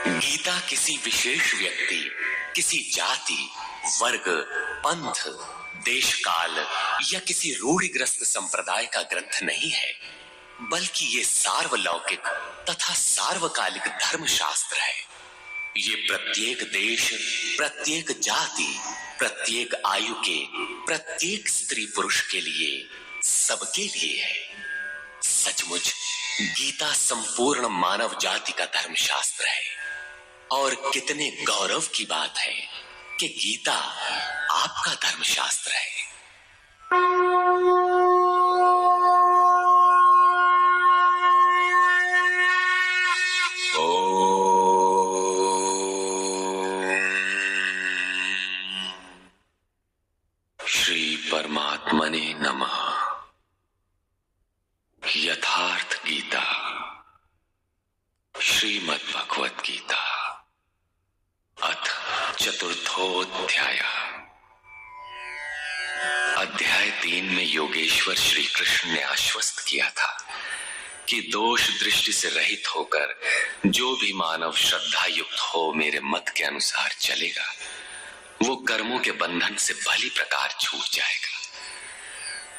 गीता किसी विशेष व्यक्ति, किसी जाति, वर्ग, पंथ, देश काल या किसी रूढ़िग्रस्त संप्रदाय का ग्रंथ नहीं है, बल्कि ये सार्वलौकिक तथा सार्वकालिक धर्मशास्त्र है। ये प्रत्येक देश, प्रत्येक जाति, प्रत्येक आयु के, प्रत्येक स्त्री पुरुष के लिए, सबके लिए है। सचमुच गीता संपूर्ण मानव जाति का धर्मशास्त्र है। और कितने गौरव की बात है कि गीता आपका धर्मशास्त्र है। श्री परमात्मने नमः। यथार्थ गीता, श्रीमद् भगवत गीता, अथ चतुर्थोऽध्याय। अध्याय 3 में योगेश्वर श्री कृष्ण ने आश्वस्त किया था कि दोष दृष्टि से रहित होकर जो भी मानव श्रद्धा युक्त हो मेरे मत के अनुसार चलेगा, वो कर्मों के बंधन से भली प्रकार छूट जाएगा।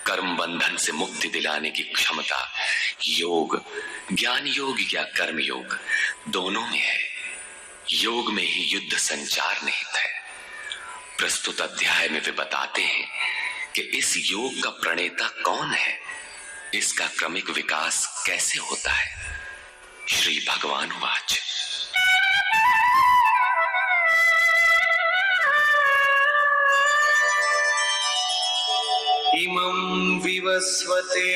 कर्म बंधन से मुक्ति दिलाने की क्षमता योग, ज्ञान योग या कर्म योग दोनों में है। योग में ही युद्ध संचार निहित है। प्रस्तुत अध्याय में वे बताते हैं कि इस योग का प्रणेता कौन है, इसका क्रमिक विकास कैसे होता है। श्री भगवान वाच। इमं विवस्वते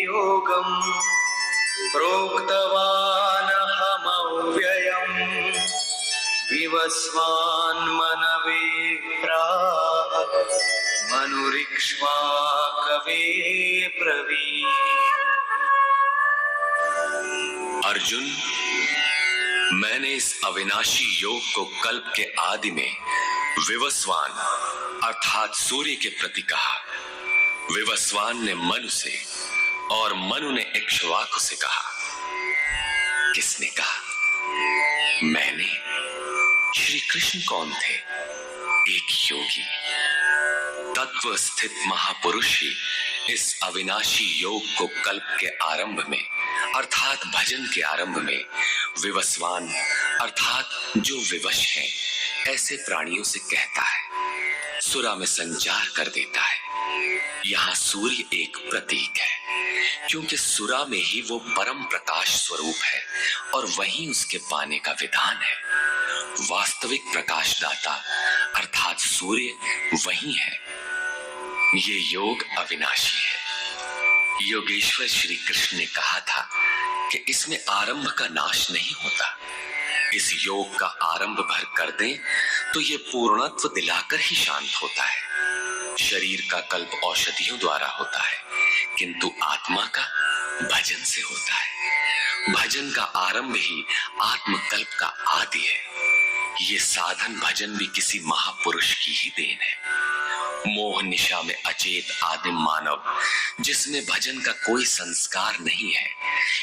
योगं प्रोक्तवान् अहमव्ययम् विवस्वान् मनवे प्राह मनुरिक्ष्वा कवे ब्रवीत्। अर्जुन, मैंने इस अविनाशी योग को कल्प के आदि में विवस्वान अर्थात सूर्य के प्रति कहा। विवस्वान ने मनु से और मनु ने इक्ष्वाकु से कहा। किसने कहा? मैंने। श्री कृष्ण कौन थे? एक योगी, तत्व स्थित महापुरुष ही इस अविनाशी योग को कल्प के आरंभ में अर्थात भजन के आरंभ में विवस्वान अर्थात जो विवश हैं ऐसे प्राणियों से कहता है, सुरा में संचार कर देता है। यहाँ सूर्य एक प्रतीक है, क्योंकि सुरा में ही वो परम प्रकाश स्वरूप है और वहीं उसके पाने का विधान है। वास्तविक प्रकाशदाता अर्थात सूर्य वही है। ये योग अविनाशी है। योगेश्वर श्री कृष्ण ने कहा था कि इसमें आरंभ का नाश नहीं होता। इस योग का आरंभ भर कर दें तो ये पूर्णत्व दिलाकर ही शांत होता है। शरीर का कल्प औषधियों द्वारा होता है, किंतु आत्मा का भजन से होता है। भजन का आरंभ ही आत्मकल्प का आदि है। ये साधन भजन भी किसी महापुरुष की ही देन है। मोह निशा में अचेत आदिम मानव, जिसमें भजन का कोई संस्कार नहीं है,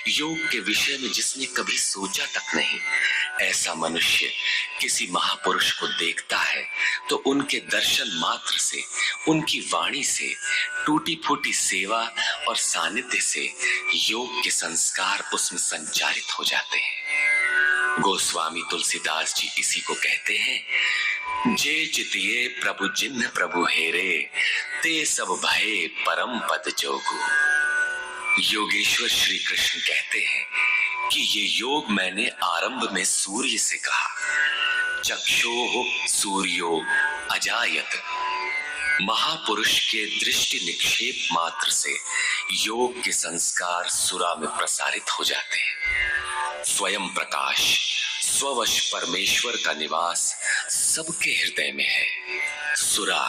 योग के विषय में जिसने कभी सोचा तक नहीं, ऐसा मनुष्य किसी महापुरुष को देखता है तो उनके दर्शन मात्र से, उनकी वाणी से, टूटी फूटी सेवा और सानिध्य से योग के संस्कार उसमें संचारित हो जाते हैं। गोस्वामी तुलसीदास जी इसी को कहते हैं, जे चितिये प्रभु जिन्ह प्रभु हेरे, ते सब भये परम पद जोगु। योगेश्वर श्री कृष्ण कहते हैं कि ये योग मैंने आरंभ में सूर्य से कहा। चक्षुः सूर्यो अजायत। महापुरुष के दृष्टि निक्षेप मात्र से योग के संस्कार सुरा में प्रसारित हो जाते हैं। स्वयं प्रकाश, स्ववश परमेश्वर का निवास सबके हृदय में है। सुरा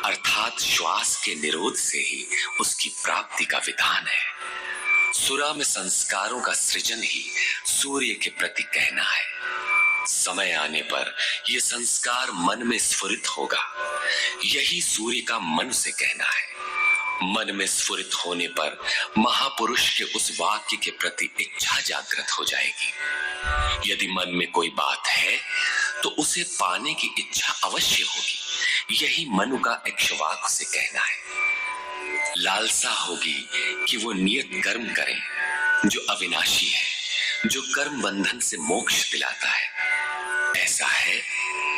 अर्थात श्वास के निरोध से ही उसकी प्राप्ति का विधान है। सुरा में संस्कारों का सृजन ही सूर्य के प्रति कहना है। समय आने पर यह संस्कार मन में स्फुरित होगा। यही सूर्य का मन से कहना है। मन में स्फुरित होने पर महापुरुष के उस वाक्य के प्रति इच्छा जागृत हो जाएगी। यदि मन में कोई बात है तो उसे पाने की इच्छा अवश्य होगी। यही मनु का इक्ष्वाकु से कहना है। लालसा होगी कि वो नियत कर्म करें जो अविनाशी है, जो कर्म बंधन से मोक्ष दिलाता है। ऐसा है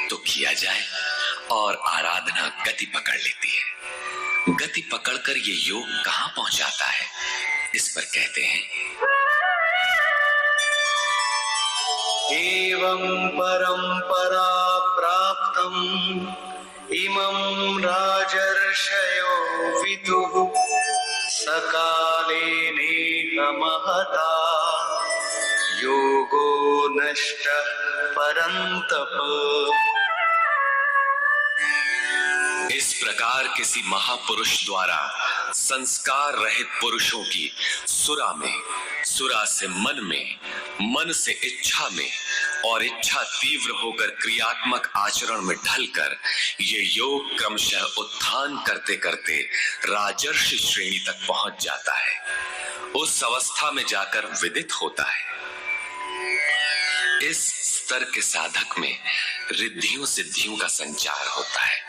तो किया जाए और आराधना गति पकड़ लेती है। गति पकड़कर ये योग कहां पहुंचाता है, इस पर कहते हैं, एवं परंपरा प्राप्तम् इमं राजर्षयो विदुः सकाले नेह महता योगो नष्टः परन्तप। इस प्रकार किसी महापुरुष द्वारा संस्कार रहित पुरुषों की सुरा में, सुरा से मन में, मन से इच्छा में और इच्छा तीव्र होकर क्रियात्मक आचरण में ढलकर ये योग क्रमशः उत्थान करते करते राजर्षि श्रेणी तक पहुंच जाता है। उस अवस्था में जाकर विदित होता है। इस स्तर के साधक में रिद्धियों सिद्धियों का संचार होता है।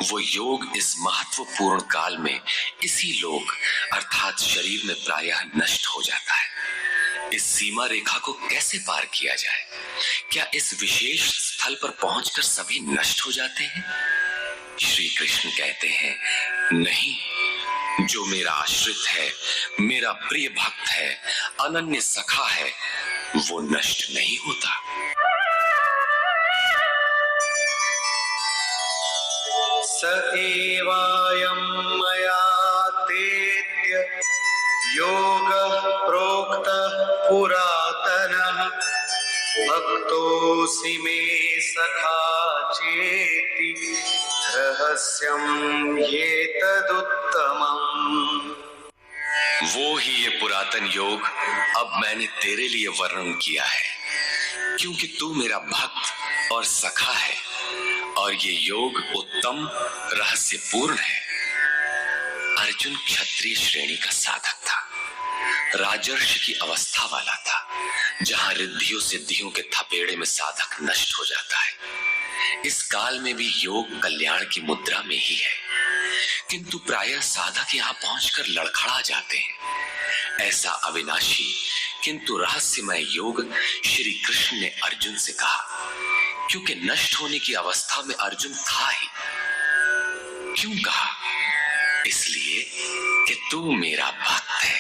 वो योग इस महत्वपूर्ण काल में इसी लोक अर्थात शरीर में प्रायः नष्ट हो जाता है। इस सीमा रेखा को कैसे पार किया जाए? क्या इस विशेष स्थल पर पहुंचकर सभी नष्ट हो जाते हैं? श्री कृष्ण कहते हैं, नहीं, जो मेरा आश्रित है, मेरा प्रिय भक्त है, अनन्य सखा है, वो नष्ट नहीं होता। स एवायं मया तेत्य योगः प्रोक्तः पुरातनः भक्तोऽसि मे सखा चेति रहस्यं ह्येतदुत्तमम्। वो ही ये पुरातन योग अब मैंने तेरे लिए वर्णन किया है, क्योंकि तू मेरा भक्त और सखा है और ये योग उत्तम रहस्यपूर्ण है। अर्जुन क्षत्रिय श्रेणी का साधक था, राजर्षि की अवस्था वाला था, जहां रिद्धियों सिद्धियों के थपेड़े में साधक नष्ट हो जाता है। इस काल में भी योग कल्याण की मुद्रा में ही है, किंतु प्रायः साधक यहां पहुंचकर लड़खड़ा जाते हैं। ऐसा अविनाशी किंतु रहस्यमय योग श्री कृष्ण ने अर्जुन से कहा, क्योंकि नष्ट होने की अवस्था में अर्जुन था ही। क्यों कहा? इसलिए कि तू मेरा भक्त है,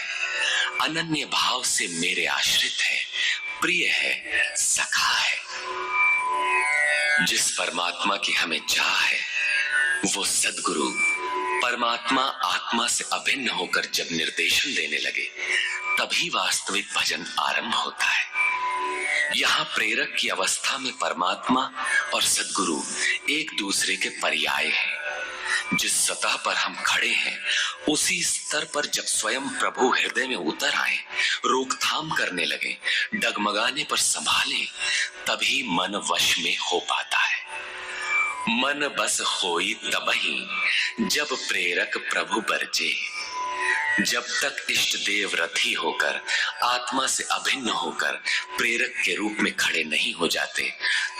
अनन्य भाव से मेरे आश्रित है, प्रिय है, सखा है। जिस परमात्मा की हमें चाह है, वो सद्गुरु परमात्मा आत्मा से अभिन्न होकर जब निर्देशन देने लगे, तभी वास्तविक भजन आरंभ होता है। यहाँ प्रेरक की अवस्था में परमात्मा और सद्गुरु एक दूसरे के पर्याय हैं। जिस सतह पर हम खड़े हैं, उसी स्तर पर जब स्वयं प्रभु हृदय में उतर आए, रोकथाम करने लगे, डगमगाने पर संभाले, तभी मन वश में हो पाता है। मन बस होई तबहि जब प्रेरक प्रभु बरजे। जब तक इष्ट देव रथी होकर आत्मा से अभिन्न होकर प्रेरक के रूप में खड़े नहीं हो जाते,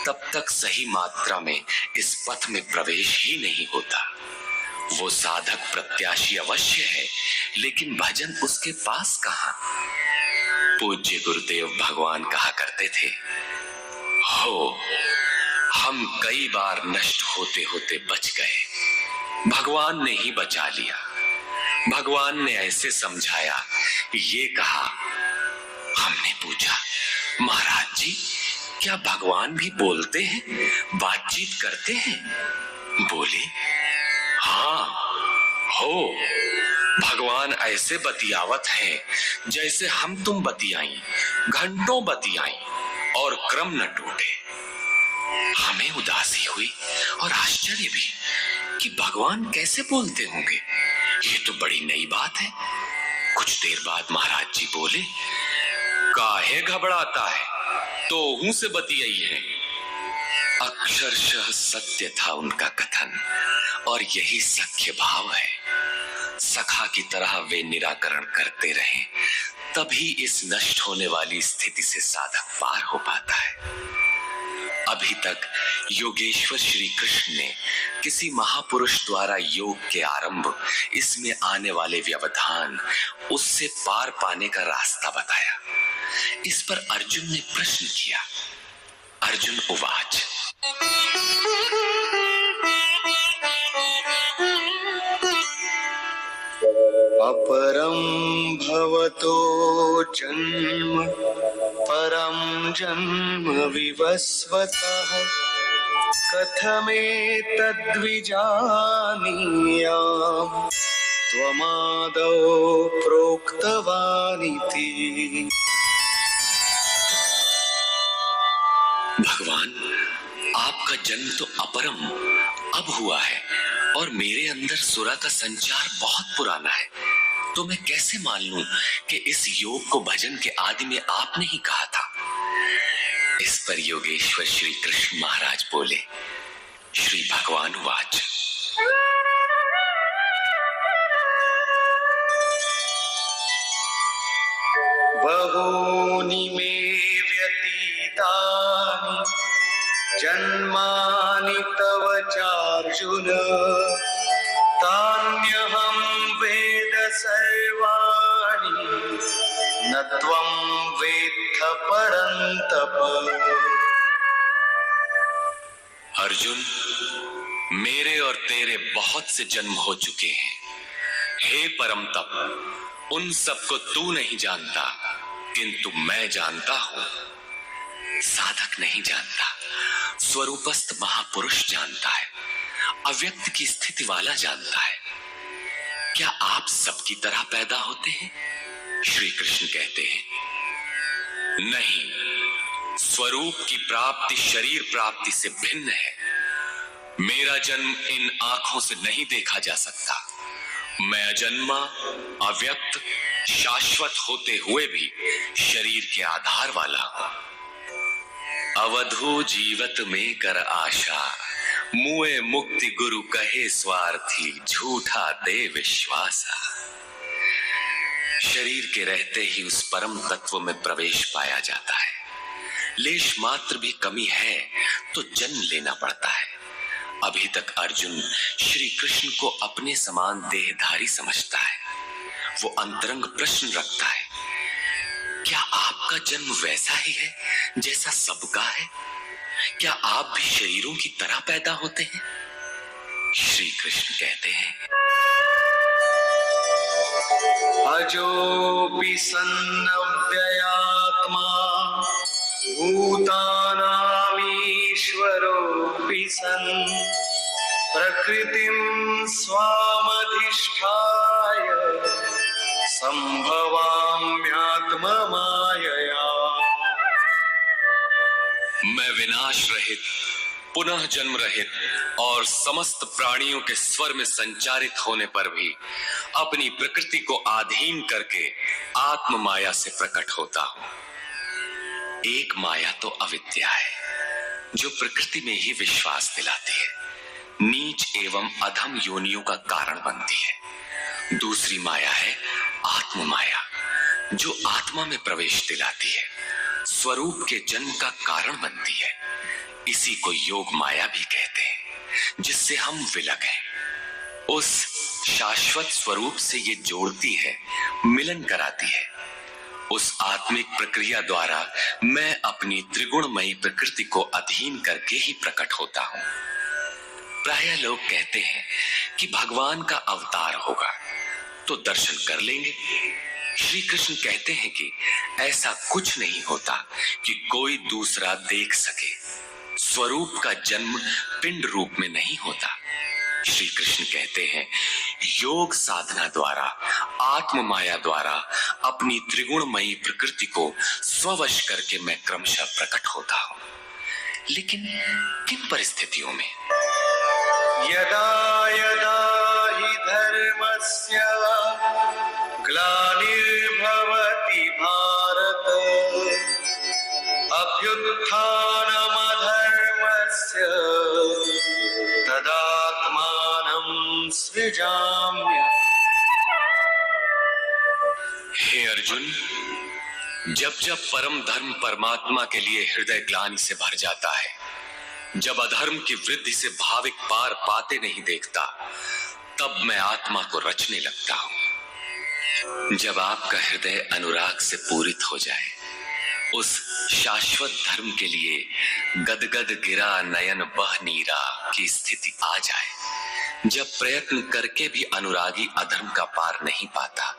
तब तक सही मात्रा में इस पथ में प्रवेश ही नहीं होता। वो साधक प्रत्याशी अवश्य है, लेकिन भजन उसके पास कहां? पूज्य गुरुदेव भगवान कहा करते थे, हो हम कई बार नष्ट होते होते बच गए, भगवान ने ही बचा लिया। भगवान ने ऐसे समझाया, ये कहा। हमने पूछा, महाराज जी, क्या भगवान भी बोलते हैं, बातचीत करते हैं? बोले, हाँ हो, भगवान ऐसे बतियावत है जैसे हम तुम बतियाई, घंटों बतियाई और क्रम न टूटे। हमें उदासी हुई और आश्चर्य भी कि भगवान कैसे बोलते होंगे, ये तो बड़ी नई बात है। कुछ देर बाद महाराज जी बोले, काहे घबराता है, तो हूं से बतियाई है। अक्षरशः सत्य था उनका कथन, और यही सख्य भाव है। सखा की तरह वे निराकरण करते रहें, तभी इस नष्ट होने वाली स्थिति से साधक पार हो पाता है। अभी तक योगेश्वर श्री कृष्ण ने किसी महापुरुष द्वारा योग के आरंभ, इसमें आने वाले व्यवधान, उससे पार पाने का रास्ता बताया। इस पर अर्जुन ने प्रश्न किया। अर्जुन उवाच, अपरं भवतो जन्म परं जन्म विवस्वतः कथमेतद्विजानीयाम् त्वमादौ प्रोक्तवानिति। भगवान, आपका जन्म तो अपरम अब हुआ है और मेरे अंदर सुरा का संचार बहुत पुराना है, तो मैं कैसे मान लूं कि इस योग को भजन के आदि में आपने ही कहा था। इस पर योगेश्वर श्री कृष्ण महाराज बोले। श्री भगवान वाच, बहूनि मे व्यतीतानि जन्मानि तव चार्जुन तान्यहं वेद सर्वाणि न त्वं वेत्थ परन्तप। अर्जुन, मेरे और तेरे बहुत से जन्म हो चुके हैं। हे परम तप, उन सबको तू नहीं जानता, किंतु मैं जानता हूं। साधक नहीं जानता, स्वरूपस्थ महापुरुष जानता है, अव्यक्त की स्थिति वाला जानता है। क्या आप सबकी तरह पैदा होते हैं? श्री कृष्ण कहते हैं, नहीं, स्वरूप की प्राप्ति शरीर प्राप्ति से भिन्न है। मेरा जन्म इन आंखों से नहीं देखा जा सकता। मैं अजन्मा, अव्यक्त, शाश्वत होते हुए भी शरीर के आधार वाला हूं। अवधू जीवत में कर आशा, मुए मुक्ति गुरु कहे स्वार्थी, झूठा दे विश्वासा। शरीर के रहते ही उस परम तत्व में प्रवेश पाया जाता है। लेश मात्र भी कमी है तो जन्म लेना पड़ता है। अभी तक अर्जुन श्री कृष्ण को अपने समान देहधारी समझता है। वो अंतरंग प्रश्न रखता है, क्या आपका जन्म वैसा ही है जैसा सबका है? क्या आप भी शरीरों की तरह पैदा होते हैं? श्री कृष्ण कहते हैं, अजोऽपि सन्नव्ययात्मा भूतानामीश्वरोऽपि सन् प्रकृतिं स्वामधिष्ठाय संभवाम्यात्ममायया। मैं विनाश रहित, पुनः जन्म रहित और समस्त प्राणियों के स्वर में संचारित होने पर भी अपनी प्रकृति को अधीन करके आत्म माया से प्रकट होता हूं। एक माया तो अविद्या है, जो प्रकृति में ही विश्वास दिलाती है, नीच एवं अधम योनियों का कारण बनती है। दूसरी माया है आत्म माया, जो आत्मा में प्रवेश दिलाती है, स्वरूप के जन्म का कारण बनती है। इसी को योग माया भी कहते हैं, जिससे हम विलग हैं। उस शाश्वत स्वरूप से ये जोड़ती है, मिलन कराती है। उस आत्मिक प्रक्रिया द्वारा मैं अपनी त्रिगुणमयी प्रकृति को अधीन करके ही प्रकट होता हूं। प्रायः लोग कहते हैं कि भगवान का अवतार होगा तो दर्शन कर लेंगे। श्री कृष्ण कहते हैं कि ऐसा कुछ नहीं होता कि कोई दूसरा देख सके। स्वरूप का जन्म पिंड रूप में नहीं होता। श्री कृष्ण कहते हैं, योग साधना द्वारा, आत्म माया द्वारा अपनी त्रिगुणमयी प्रकृति को स्ववश करके मैं क्रमशः प्रकट होता हूं। लेकिन किन परिस्थितियों में? यदा यदा हि धर्मस्य ग्लानिर्भवति भारत अभ्युत्थानमधर्मस्य तदात्मानं सृजाम्यहम्। अर्जुन, जब जब परम धर्म परमात्मा के लिए हृदय ग्लानि से भर जाता है, जब अधर्म की वृद्धि से भाविक पार पाते नहीं देखता, तब मैं आत्मा को रचने लगता हूं। जब आपका हृदय अनुराग से पूरित हो जाए, उस शाश्वत धर्म के लिए गदगद गिरा नयन बह नीरा की स्थिति आ जाए, जब प्रयत्न करके भी अनुरागी अधर्म का पार नहीं पाता,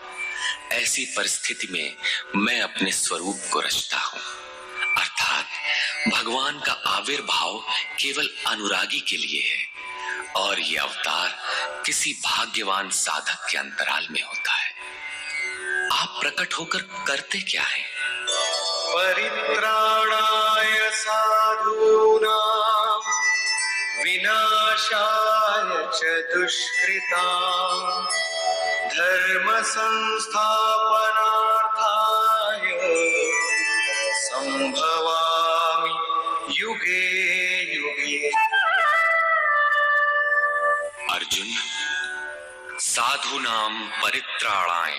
ऐसी परिस्थिति में मैं अपने स्वरूप को रचता हूं। अर्थात भगवान का आविर्भाव केवल अनुरागी के लिए है और ये अवतार किसी भाग्यवान साधक के अंतराल में होता है। आप प्रकट होकर करते क्या है? परित्राणाय साधूनां विनाशाय च दुष्कृतां धर्म संस्थापनार्थाय संभवामि युगे युगे। अर्जुन, साधूनां परित्राणाय,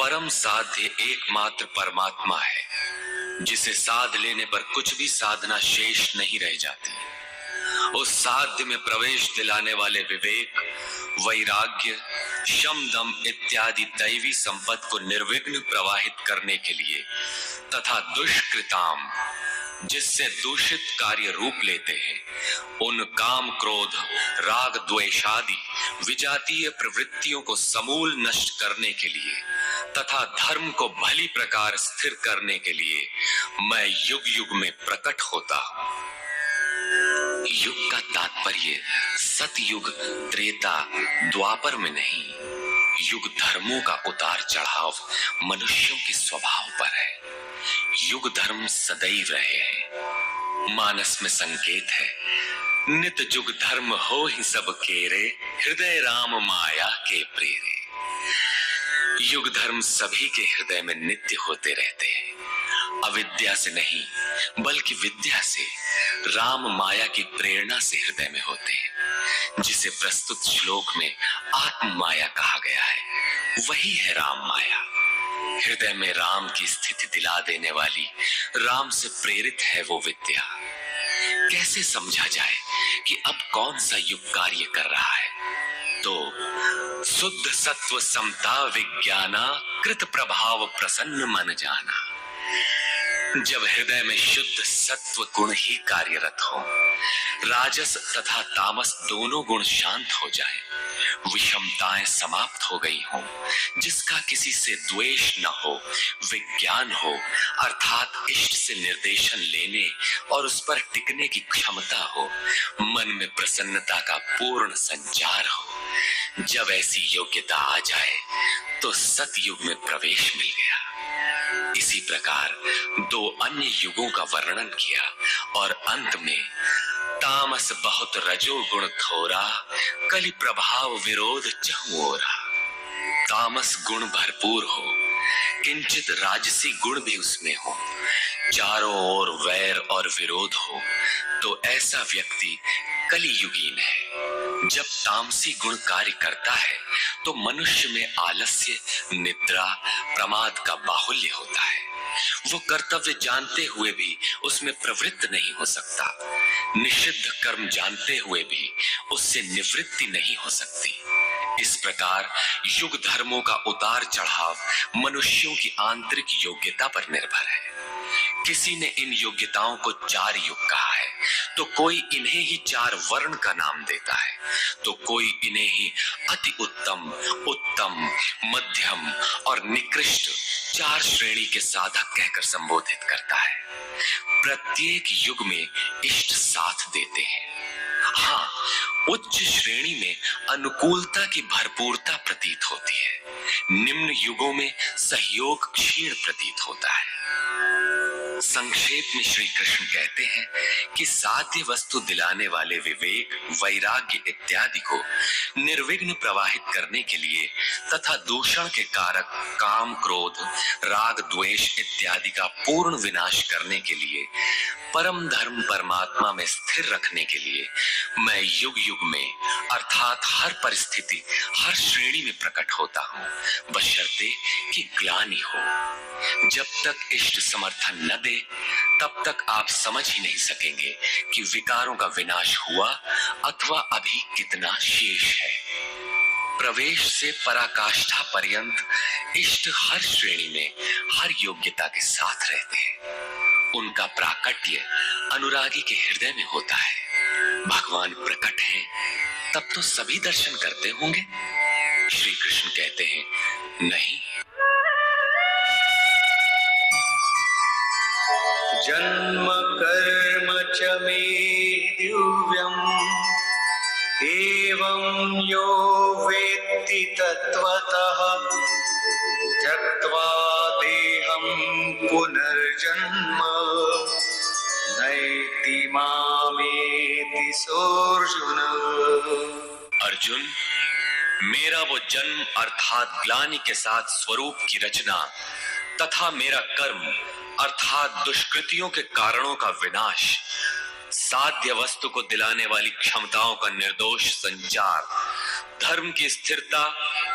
परम साध्य एकमात्र परमात्मा है, जिसे साध लेने पर कुछ भी साधना शेष नहीं रह जाती। उस साध्य में प्रवेश दिलाने वाले विवेक, वैराग्य, शम दम इत्यादि दैवी संपत्ति को निर्विघ्न प्रवाहित करने के लिए तथा दुष्कृताम, जिससे दूषित कार्य रूप लेते हैं, उन काम क्रोध राग द्वेषादि विजातीय प्रवृत्तियों को समूल नष्ट करने के लिए तथा धर्म को भली प्रकार स्थिर करने के लिए मैं युग युग में प्रकट होता हूं। युग का तात्पर्य सतयुग, त्रेता, द्वापर में नहीं, युग धर्मों का उतार चढ़ाव मनुष्यों के स्वभाव पर है। युग धर्म सदैव रहे हैं। मानस में संकेत है, नित जुग धर्म हो ही सब केरे, हृदय राम माया के प्रेरे। युग धर्म सभी के हृदय में नित्य होते रहते हैं, अविद्या से नहीं बल्कि विद्या से, राम माया की प्रेरणा से हृदय में होते हैं, जिसे प्रस्तुत श्लोक में आत्म माया कहा गया है। वही है राम माया। हृदय में राम की स्थिति दिला देने वाली, राम से प्रेरित है वो विद्या। कैसे समझा जाए कि अब कौन सा युग कार्य कर रहा है? तो शुद्ध सत्व समता विज्ञाना, कृत प्रभाव प्रसन्न मन जाना। जब हृदय में शुद्ध सत्व गुण ही कार्यरत हो, राजस तथा तामस दोनों गुण शांत हो जाए, विषमताएं समाप्त हो गई हो, जिसका किसी से द्वेष न हो, विज्ञान हो, अर्थात इष्ट से निर्देशन लेने और उस पर टिकने की क्षमता हो, मन में प्रसन्नता का पूर्ण संचार हो, जब ऐसी योग्यता आ जाए तो सतयुग में प्रवेश मिल गया। इसी प्रकार दो अन्य युगों का वर्णन किया और अंत में तामस बहुत रजो गुण थोरा, कलि प्रभाव विरोध चहु ओरा। तामस गुण भरपूर हो, किंचित राजसी गुण भी उसमें हो, चारों ओर वैर और विरोध हो, तो ऐसा व्यक्ति कलियुगीन है। जब तामसी गुण कार्य करता है तो मनुष्य में आलस्य, निद्रा, प्रमाद का बाहुल्य होता है। वो कर्तव्य जानते हुए भी उसमें प्रवृत्त नहीं हो सकता, निषिद्ध कर्म जानते हुए भी उससे निवृत्ति नहीं हो सकती। इस प्रकार युग धर्मों का उतार चढ़ाव मनुष्यों की आंतरिक योग्यता पर निर्भर है। किसी ने इन योग्यताओं को 4 युग कहा है, तो कोई इन्हें ही 4 वर्ण का नाम देता है, तो कोई इन्हें ही अति उत्तम, उत्तम, मध्यम और निकृष्ट 4 श्रेणी के साधक कहकर संबोधित करता है। प्रत्येक युग में इष्ट साथ देते हैं। हाँ, उच्च श्रेणी में अनुकूलता की भरपूरता प्रतीत होती है, निम्न युगों में सहयोग क्षीण प्रतीत होता है। संक्षेप में श्री कृष्ण कहते हैं कि साध्य वस्तु दिलाने वाले विवेक, वैराग्य इत्यादि को निर्विघ्न प्रवाहित करने के लिए तथा दूषण के कारक काम, क्रोध, राग, द्वेष इत्यादि का पूर्ण विनाश करने के लिए, परम धर्म परमात्मा में स्थिर रखने के लिए मैं युग युग में अर्थात हर परिस्थिति, हर श्रेणी में प्रकट होता हूँ, बशर्ते कि ग्लानि हो। जब तक इष्ट समर्थन न दे तब तक आप समझ ही नहीं सकेंगे कि विकारों का विनाश हुआ अथवा अभी कितना शेष है। प्रवेश से पराकाष्ठा पर्यंत इष्ट हर श्रेणी में, हर योग्यता के साथ रहते हैं। उनका प्राकट्य अनुरागी के हृदय में होता है। भगवान प्रकट हैं तब तो सभी दर्शन करते होंगे। श्री कृष्ण कहते हैं, नहीं, जन्म कर्म च मे दिव्यम् एवं यो वेत्ति तत्त्वतः त्यक्त्वा देहं पुनर्जन्म नैति मामेति सोऽर्जुन। अर्जुन, मेरा वो जन्म अर्थात ग्लानि के साथ स्वरूप की रचना तथा मेरा कर्म अर्थात दुष्कृतियों के कारणों का विनाश, साध्य वस्तु को दिलाने वाली क्षमताओं का निर्दोष संचार, धर्म की स्थिरता,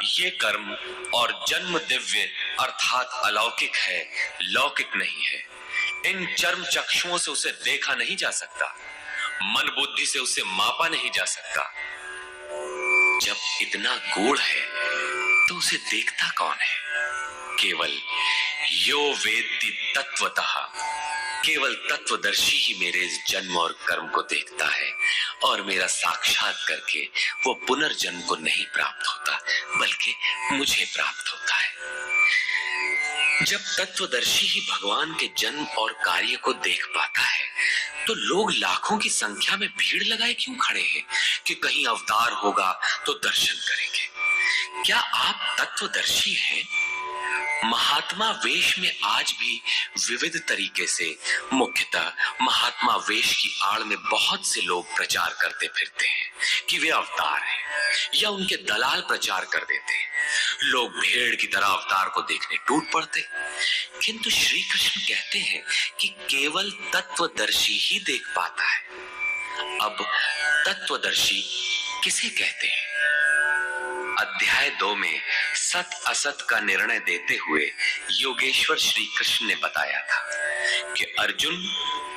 ये कर्म और जन्म दिव्य अर्थात अलौकिक है, लौकिक नहीं है। इन चर्म चक्षुओं से उसे देखा नहीं जा सकता, मन बुद्धि से उसे मापा नहीं जा सकता। जब इतना गूढ़ है तो उसे देखता कौन है? केवल यो वेत्ति तत्वतः, केवल तत्वदर्शी ही मेरे इस जन्म और कर्म को देखता है और मेरा साक्षात करके वो पुनर्जन्म को नहीं प्राप्त होता बल्कि मुझे प्राप्त होता है। जब तत्वदर्शी ही भगवान के जन्म और कार्य को देख पाता है तो लोग लाखों की संख्या में भीड़ लगाए क्यों खड़े हैं कि कहीं अवतार होगा तो दर्शन करेंगे। क्या आप तत्वदर्शी हैं? महात्मा वेश में आज भी विविध तरीके से, मुख्यतः महात्मा वेश की आड़ में बहुत से लोग प्रचार करते फिरते हैं कि वे अवतार हैं, या उनके दलाल प्रचार कर देते हैं। लोग भेड़ की तरह अवतार को देखने टूट पड़ते, किंतु श्री कृष्ण कहते हैं कि केवल तत्वदर्शी ही देख पाता है। अब तत्वदर्शी किसे कहते हैं? अध्याय 2 में सत असत का निर्णय देते हुए योगेश्वर श्री कृष्ण ने बताया था कि अर्जुन,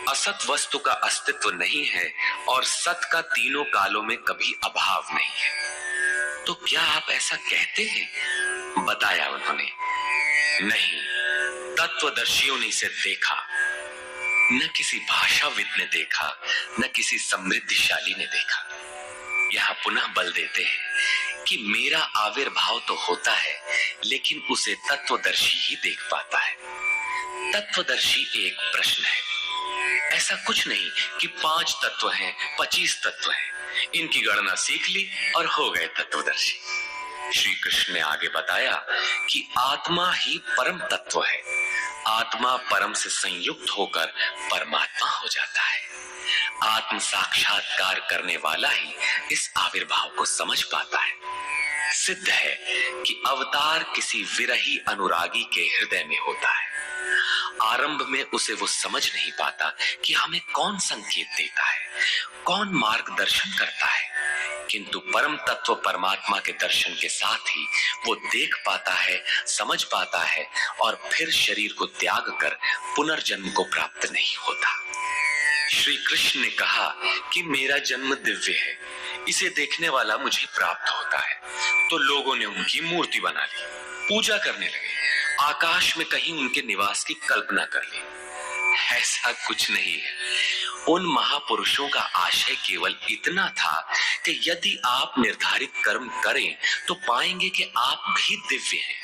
असत वस्तु का अस्तित्व नहीं है और सत का तीनों कालों में कभी अभाव नहीं है। तो क्या आप ऐसा कहते हैं? बताया उन्होंने, नहीं, तत्वदर्शियों ने इसे देखा, न किसी भाषाविद ने देखा, न किसी समृद्धिशाली ने देखा। यहां पुनः बल देते हैं कि मेरा आविर्भाव तो होता है लेकिन उसे तत्वदर्शी ही देख पाता है। तत्वदर्शी एक प्रश्न है। ऐसा कुछ नहीं कि 5 तत्व हैं, 25 तत्व हैं, इनकी गणना सीख ली और हो गए तत्वदर्शी। श्री कृष्ण ने आगे बताया कि आत्मा ही परम तत्व है। आत्मा परम से संयुक्त होकर परमात्मा हो जाता है। आत्म साक्षात्कार करने वाला ही इस आविर्भाव को समझ पाता है। सिद्ध है कि अवतार किसी विरही अनुरागी के हृदय में होता है। आरंभ में उसे वो समझ नहीं पाता कि हमें कौन संकेत देता है, कौन मार्गदर्शन करता है, किंतु परम तत्व परमात्मा के दर्शन के साथ ही वो देख पाता है, समझ पाता है और फिर शरीर को त्याग कर पुनर्जन्म को प्राप्त नहीं होता। श्री कृष्ण ने कहा कि मेरा जन्म दिव्य है, इसे देखने वाला मुझे प्राप्त होता है। तो लोगों ने उनकी मूर्ति बना ली, पूजा करने लगे, आकाश में कहीं उनके निवास की कल्पना कर ली। ऐसा कुछ नहीं है। उन महापुरुषों का आशय केवल इतना था कि यदि आप निर्धारित कर्म करें तो पाएंगे कि आप भी दिव्य हैं।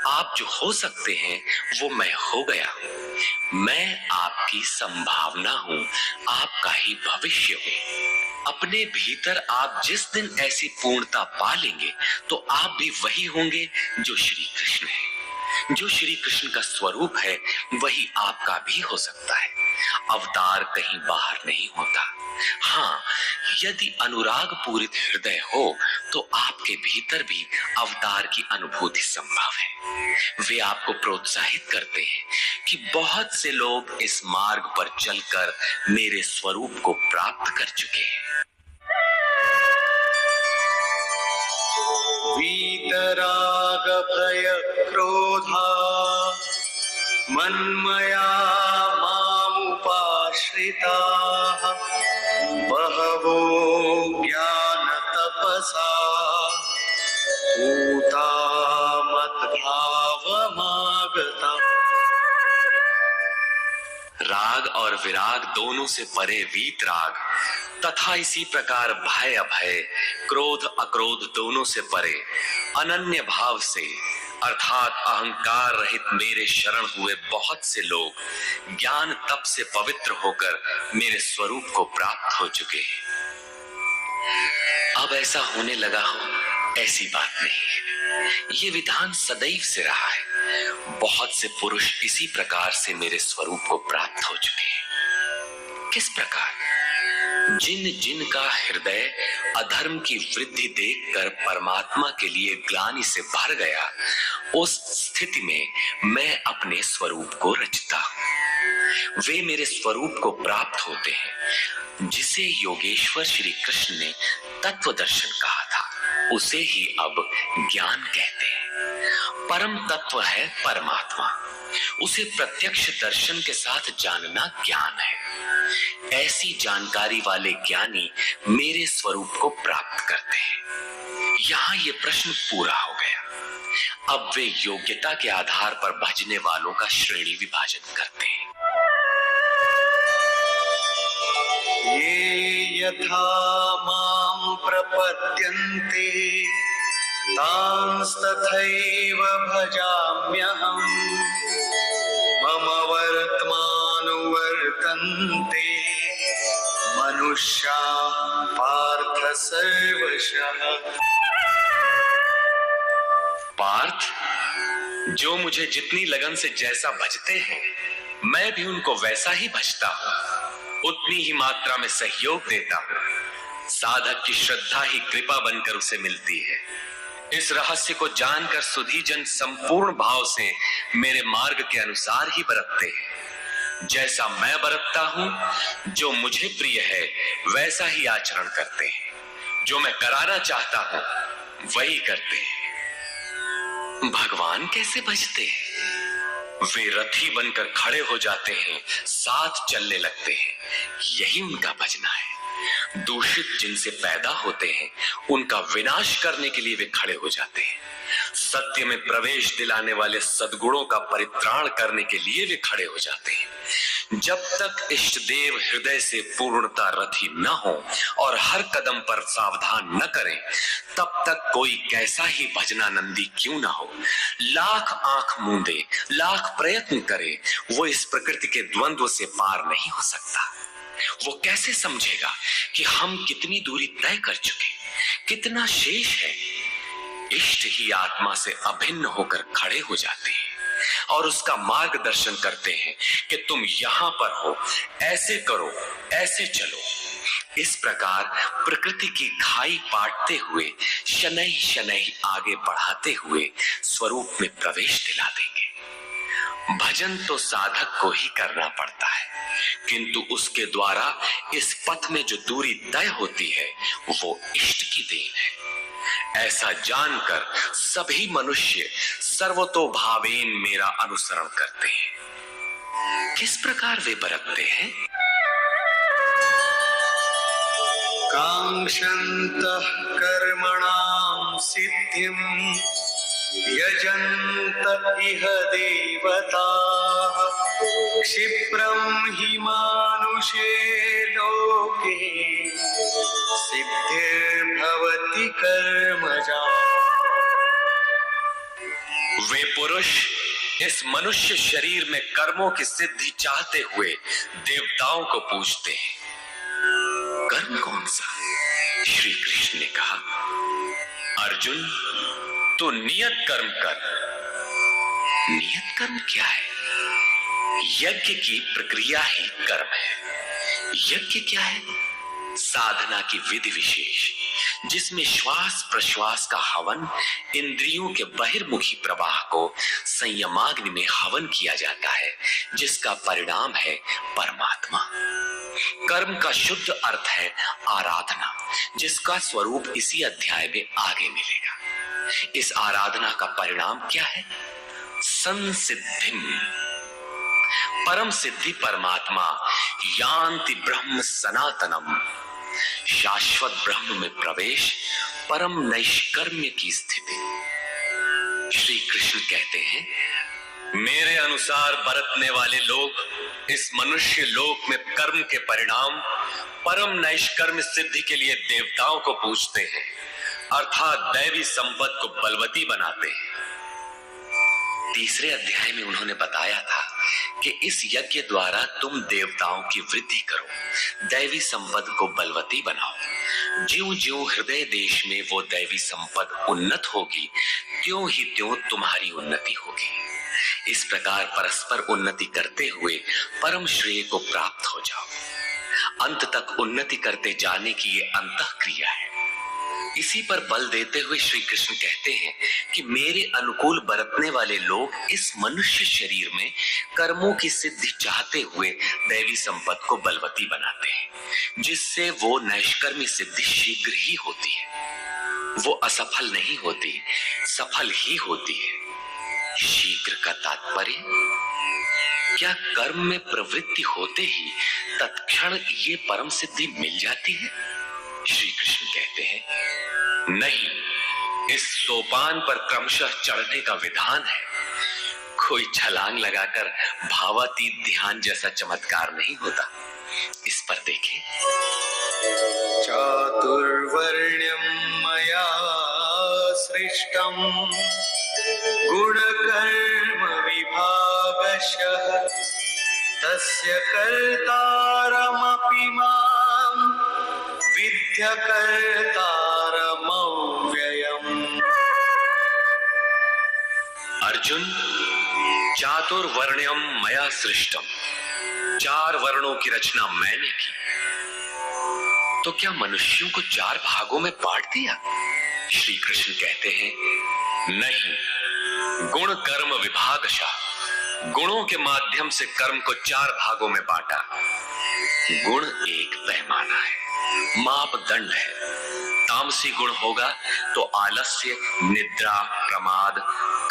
आप जो हो सकते हैं वो मैं हो गया हूं। मैं आपकी संभावना हूं, आपका ही भविष्य हूं। अपने भीतर आप जिस दिन ऐसी पूर्णता पा लेंगे तो आप भी वही होंगे जो श्री कृष्ण है। जो श्री कृष्ण का स्वरूप है वही आपका भी हो सकता है। अवतार कहीं बाहर नहीं होता। हाँ, यदि अनुराग पूरित हृदय हो तो आपके भीतर भी अवतार की अनुभूति संभव है। वे आपको प्रोत्साहित करते हैं कि बहुत से लोग इस मार्ग पर चलकर मेरे स्वरूप को प्राप्त कर चुके हैं। वीतराग भय क्रोधा मन्मया मामुपाश्रिताः बहवो ज्ञान तपसा भूता मद्भावमागता। राग और विराग दोनों से परे वीतराग तथा इसी प्रकार भय अभय, क्रोध अक्रोध दोनों से परे अनन्य भाव से अर्थात अहंकार रहित मेरे शरण हुए बहुत से लोग ज्ञान तप से पवित्र होकर मेरे स्वरूप को प्राप्त हो चुके हैं। अब ऐसा होने लगा हो ऐसी बात नहीं है। ये विधान सदैव से रहा है। बहुत से पुरुष इसी प्रकार से मेरे स्वरूप को प्राप्त हो चुके हैं। किस प्रकार? जिन जिन का हृदय अधर्म की वृद्धि देखकर परमात्मा के लिए ग्लानि से भर गया, उस स्थिति में मैं अपने स्वरूप को रचता हूं। वे मेरे स्वरूप को प्राप्त होते हैं, जिसे योगेश्वर श्री कृष्ण ने तत्व दर्शन कहा था, उसे ही अब ज्ञान कहते हैं। परम तत्व है परमात्मा, उसे प्रत्यक्ष दर्शन के साथ जानना ज्ञान है। ऐसी जानकारी वाले ज्ञानी मेरे स्वरूप को प्राप्त करते हैं। यहाँ ये प्रश्न पूरा हो गया। अब वे योग्यता के आधार पर भजने वालों का श्रेणी विभाजन करते हैं। ये यथा मां प्रपद्यन्ते तांस्तथैव भजाम्यहम् मम वर्त्मानुवर्तन्ते मनुष्याः पार्थ सर्वशः। पार्थ, जो मुझे जितनी लगन से जैसा भजते हैं, मैं भी उनको वैसा ही भजता हूं, उतनी ही मात्रा में सहयोग देता हूं। साधक की श्रद्धा ही कृपा बनकर उसे मिलती है। इस रहस्य को जानकर सुधी जन संपूर्ण भाव से मेरे मार्ग के अनुसार ही बरतते हैं। जैसा मैं बरतता हूं, जो मुझे प्रिय है वैसा ही आचरण करते हैं। जो मैं कराना चाहता हूं वही करते हैं। भगवान कैसे भजते हैं? वे रथी बनकर खड़े हो जाते हैं, साथ चलने लगते हैं, यही उनका भजना है। दूषित जिनसे पैदा होते हैं उनका विनाश करने के लिए वे खड़े हो जाते हैं। सत्य में प्रवेश दिलाने वाले सद्गुणों का परित्राण करने के लिए वे खड़े हो जाते हैं। जब तक इष्ट देव हृदय से पूर्णता रथी न हो और हर कदम पर सावधान न करें, तब तक कोई कैसा ही भजनानंदी क्यों ना हो, लाख आंख मूंदे, लाख प्रयत्न करे, वो इस प्रकृति के द्वंद्व से पार नहीं हो सकता। वो कैसे समझेगा कि हम कितनी दूरी तय कर चुके, कितना शेष है। इष्ट ही आत्मा से अभिन्न होकर खड़े हो जाते हैं और उसका मार्गदर्शन करते हैं कि तुम यहां पर हो, ऐसे करो, ऐसे चलो। इस प्रकार प्रकृति की खाई पाटते हुए शनैः शनैः आगे बढ़ाते हुए स्वरूप में प्रवेश दिला देंगे। भजन तो साधक को ही करना पड़ता है, किंतु उसके द्वारा इस पथ में जो दूरी तय होती है वो इष्ट की देन है। ऐसा जानकर सभी मनुष्य सर्वतोभावेन मेरा अनुसरण करते हैं। किस प्रकार वे बरतते हैं? कांक्षन्तः कर्मणां सिद्धिं यजन्त इह देवताः क्षिप्रं हि मानुषे लोके सिद्धिर्भवति कर्मजा। वे पुरुष इस मनुष्य शरीर में कर्मों की सिद्धि चाहते हुए देवताओं को पूजते हैं। कर्म कौन सा? श्री कृष्ण ने कहा, अर्जुन, तू नियत कर्म कर। नियत कर्म क्या है? यज्ञ की प्रक्रिया ही कर्म है। यज्ञ क्या है? साधना की विधि विशेष, जिसमें श्वास प्रश्वास का हवन, इंद्रियों के बहिर्मुखी प्रवाह को संयमाग्नि में हवन किया जाता है, जिसका परिणाम है परमात्मा। कर्म का शुद्ध अर्थ है आराधना, जिसका स्वरूप इसी अध्याय में आगे मिलेगा। इस आराधना का परिणाम क्या है? संसिद्धिम, परम सिद्धि परमात्मा, यान्ति ब्रह्म सनातनम, शाश्वत ब्रह्म में प्रवेश, परम नैष्कर्म्य की स्थिति। श्री कृष्ण कहते हैं, मेरे अनुसार बरतने वाले लोग इस मनुष्य लोक में कर्म के परिणाम परम नैष्कर्म्य सिद्धि के लिए देवताओं को पूजते हैं, अर्थात दैवी संपद को बलवती बनाते हैं। तीसरे अध्याय में उन्होंने बताया था कि इस यज्ञ द्वारा तुम देवताओं की वृद्धि करो, दैवी संपद को बलवती बनाओ। ज्यों ज्यों हृदय देश में वो दैवी संपद उन्नत होगी, त्यों ही त्यों तुम्हारी उन्नति होगी। इस प्रकार परस्पर उन्नति करते हुए परम श्रेय को प्राप्त हो जाओ। अंत तक उन्नति करते जाने की ये अंतःक्रिया है। इसी पर बल देते हुए श्री कृष्ण कहते हैं कि मेरे अनुकूल बरतने वाले लोग इस मनुष्य शरीर में कर्मों की सिद्धि चाहते हुए दैवी संपद को बलवती बनाते हैं, जिससे वो नैष्कर्म्य सिद्धि शीघ्र ही होती है। वो असफल नहीं होती, सफल ही होती है। शीघ्र का तात्पर्य, क्या कर्म में प्रवृत्ति होते ही तत्क्षण ये परम सिद्धि मिल जाती है? श्री कृष्ण कहते हैं, नहीं, इस सोपान पर क्रमशः चढ़ने का विधान है। कोई छलांग लगाकर भावातीत ध्यान जैसा चमत्कार नहीं होता। इस पर देखें, चातुर्वर्ण्यं मया सृष्टं गुणकर्म विभागशः तस्य कर्तारमपि मां विद्यकर्तारमव्ययम्। अर्जुन, चातुर्वर्ण्यम मया सृष्टम, 4 वर्णों की रचना मैंने की। तो क्या मनुष्यों को 4 भागों में बांट दिया? श्री कृष्ण कहते हैं, नहीं, गुण कर्म विभागशः, गुणों के माध्यम से कर्म को 4 भागों में बांटा। गुण एक पैमाना है, मापदंड है। तामसी गुण होगा तो आलस्य, निद्रा, प्रमाद,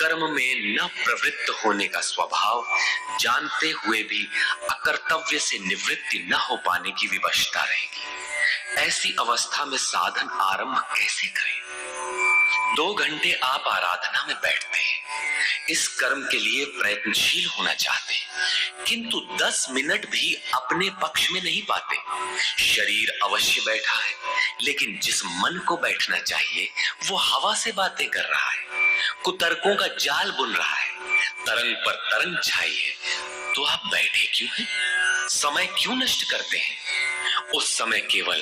कर्म में न प्रवृत्त होने का स्वभाव, जानते हुए भी अकर्तव्य से निवृत्ति न हो पाने की विवशता रहेगी। ऐसी अवस्था में साधन आरंभ कैसे करें? 2 घंटे आप आराधना में बैठते हैं, इस कर्म के लिए प्रयत्नशील होना चाहते हैं, किंतु 10 मिनट भी अपने पक्ष में नहीं पाते। शरीर अवश्य बैठा है, लेकिन जिस मन को बैठना चाहिए वो हवा से बातें कर रहा है, कुतर्कों का जाल बुन रहा है, तरंग पर तरंग छाई है। तो आप बैठे क्यों हैं? समय क्यों नष्ट करते हैं? उस समय केवल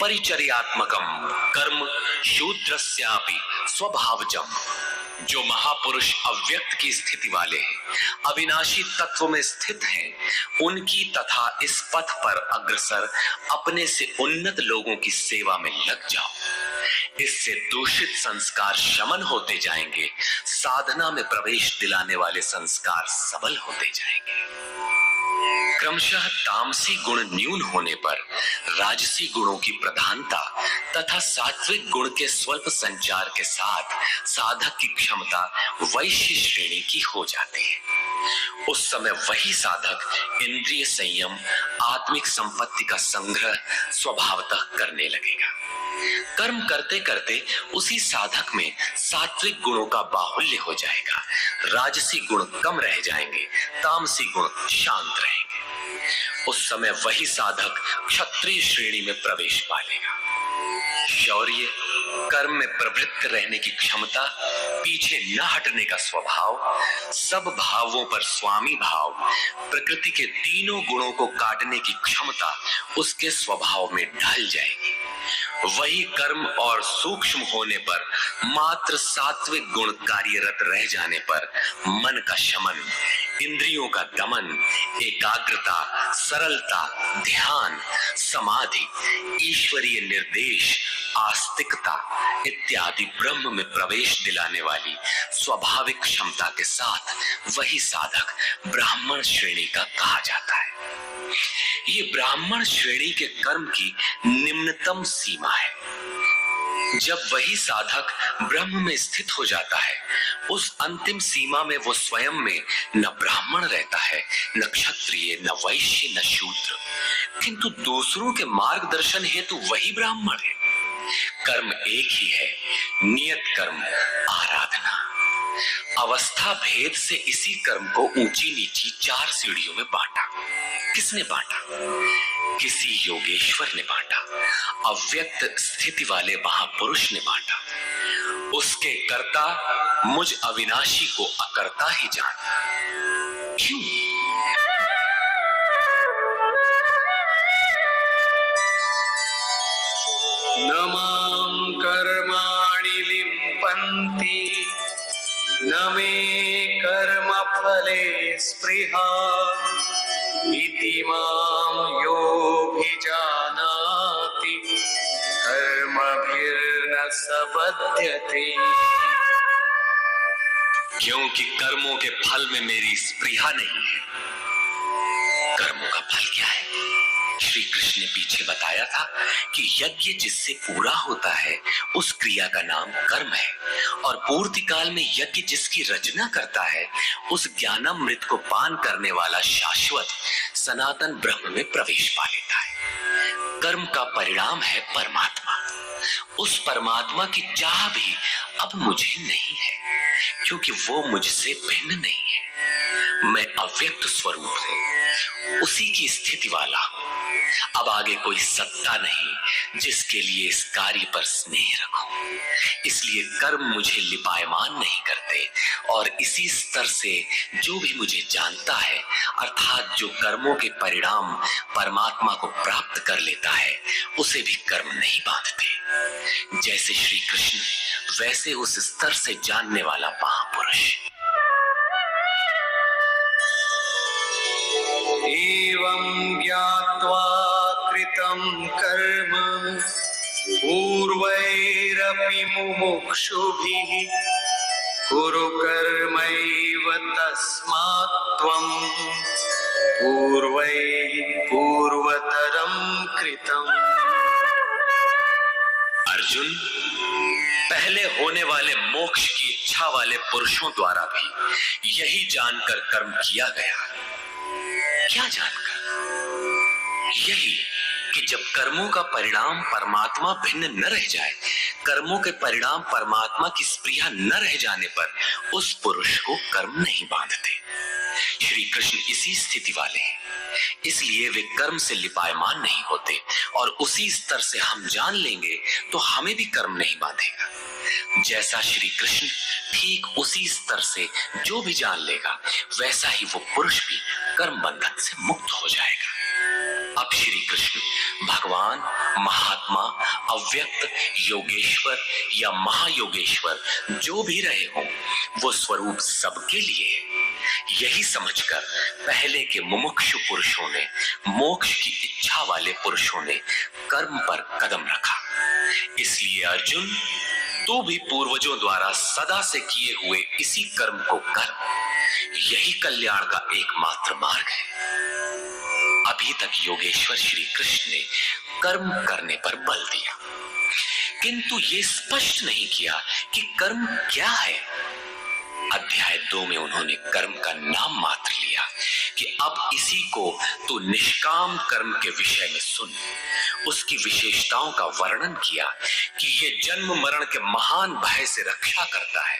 परिचर्यात्मकम कर्म शूद्रस्यापि स्वभावजम, जो महापुरुष अव्यक्त की स्थिति वाले हैं, अविनाशी तत्व में स्थित हैं, उनकी तथा इस पथ पर अग्रसर अपने से उन्नत लोगों की सेवा में लग जाओ। इससे दूषित संस्कार शमन होते जाएंगे, साधना में प्रवेश दिलाने वाले संस्कार सबल होते जाएंगे। क्रमशः तामसी गुण न्यून होने पर राजसी गुणों की प्रधानता तथा सात्विक गुण के स्वल्प संचार के साथ साधक की क्षमता वैश्य श्रेणी की हो जाती है। उस समय वही साधक इंद्रिय संयम, आत्मिक संपत्ति का संग्रह स्वभावतः करने लगेगा। कर्म करते करते उसी साधक में सात्विक गुणों का बाहुल्य हो जाएगा, राजसी गुण कम रह जाएंगे, तामसी गुण शांत रहेंगे। उस समय वही साधक क्षत्रिय श्रेणी में प्रवेश पालेगा। शौर्य, कर्म में प्रवृत्त रहने की क्षमता, पीछे न हटने का स्वभाव, सब भावों पर स्वामी भाव, प्रकृति के तीनों गुणों को काटने की क्षमता उसके स्वभाव में ढल जाएगी। वही कर्म और सूक्ष्म होने पर, मात्र सात्विक गुण कार्यरत रह जाने पर मन का शमन, इंद्रियों का दमन, एकाग्रता, सरलता, ध्यान, समाधि, ईश्वरीय निर्देश, आस्तिकता इत्यादि ब्रह्म में प्रवेश दिलाने वाली स्वाभाविक क्षमता के साथ वही साधक ब्राह्मण श्रेणी का कहा जाता है। ये ब्राह्मण श्रेणी के कर्म की निम्नतम सीमा है। जब वही साधक ब्रह्म में स्थित हो जाता है, उस अंतिम सीमा में वो स्वयं में न ब्राह्मण रहता है, न क्षत्रिय, न वैश्य, न शूद्र, किंतु दूसरों के मार्गदर्शन हेतु वही ब्राह्मण है। कर्म एक ही है, नियत कर्म आराधना। अवस्था भेद से इसी कर्म को ऊंची नीची 4 सीढ़ियों में बांटा। किसने बांटा? किसी योगेश्वर ने बांटा, अव्यक्त स्थिति वाले महापुरुष ने बांटा। उसके कर्ता मुझ अविनाशी को अकर्ता ही जान। क्यों? न मां कर्माणि लिम्पन्ति न मे कर्मफले स्पृहा इति मां योऽभिजानाति कर्मभिर्न स बध्यते। क्योंकि कर्मों के फल में मेरी स्पृहा नहीं है। कर्मों का फल क्या है? श्री कृष्ण ने पीछे बताया था कि यज्ञ जिससे पूरा होता है उस क्रिया का नाम कर्म है, और पूर्ति काल में यज्ञ जिसकी रचना करता है उस ज्ञानामृत को पान करने वाला शाश्वत सनातन ब्रह्म में प्रवेश पा लेता है। कर्म का परिणाम है परमात्मा। उस परमात्मा की चाह भी अब मुझे नहीं है, क्योंकि वो मुझसे भिन्न नहीं है। मैं अव्यक्त स्वरूप हूं, उसी की स्थिति वाला हूं। अब आगे कोई सत्ता नहीं जिसके लिए इस कार्य पर स्नेह रखूं। इसलिए कर्म मुझे लिपायमान नहीं करते, और इसी स्तर से जो भी मुझे जानता है, अर्थात जो कर्मों के परिणाम परमात्मा को प्राप्त कर लेता है, उसे भी कर्म नहीं बांधते। जैसे श्री कृष्ण वैसे उस स्तर से जानने वाला महापुरुष। एवं ज्ञात्वा कृतं कर्म पूर्वैरपि मुमुक्षुभिः कुरु कर्मैव तस्मात् त्वं पूर्वतरं कृतम्। अर्जुन, पहले होने वाले मोक्ष की इच्छा वाले पुरुषों द्वारा भी यही जानकर कर्म किया गया। क्या जानकर? यही कि जब कर्मों का परिणाम परमात्मा भिन्न न रह जाए, कर्मों के परिणाम परमात्मा की स्पृहा न रह जाने पर उस पुरुष को कर्म नहीं बांधते। श्री कृष्ण इसी स्थिति वाले हैं, इसलिए वे कर्म से लिपायमान नहीं होते, और उसी स्तर से हम जान लेंगे तो हमें भी कर्म नहीं बांधेगा। जैसा श्री कृष्ण ठीक उसी स्तर से जो भी जान लेगा, वैसा ही वो पुरुष भी कर्म बंधन से मुक्त हो जाएगा। अब श्री कृष्ण भगवान, महात्मा, अव्यक्त, योगेश्वर या महायोगेश्वर जो भी रहे हों, वो स्वरूप सबके लिए है। यही समझकर पहले के मुमुक्षु पुरुषों ने, मोक्ष की इच्छा वाले पुरुषों ने कर्म पर कदम रखा। इसलिए अर्जुन, तू भी पूर्वजों द्वारा सदा से किए हुए इसी कर्म को कर। यही कल्याण का एकमात्र मार्ग है। अभी तक योगेश्वर श्री कृष्ण ने कर्म करने पर बल दिया, किंतु ये स्पष्ट नहीं किया कि कर्म क्या है। अध्याय 2 में उन्होंने कर्म का नाम मात्र लिया कि अब इसी को तू निष्काम कर्म के विषय में सुन। उसकी विशेषताओं का वर्णन किया कि ये जन्म मरण के महान भय से रक्षा करता है।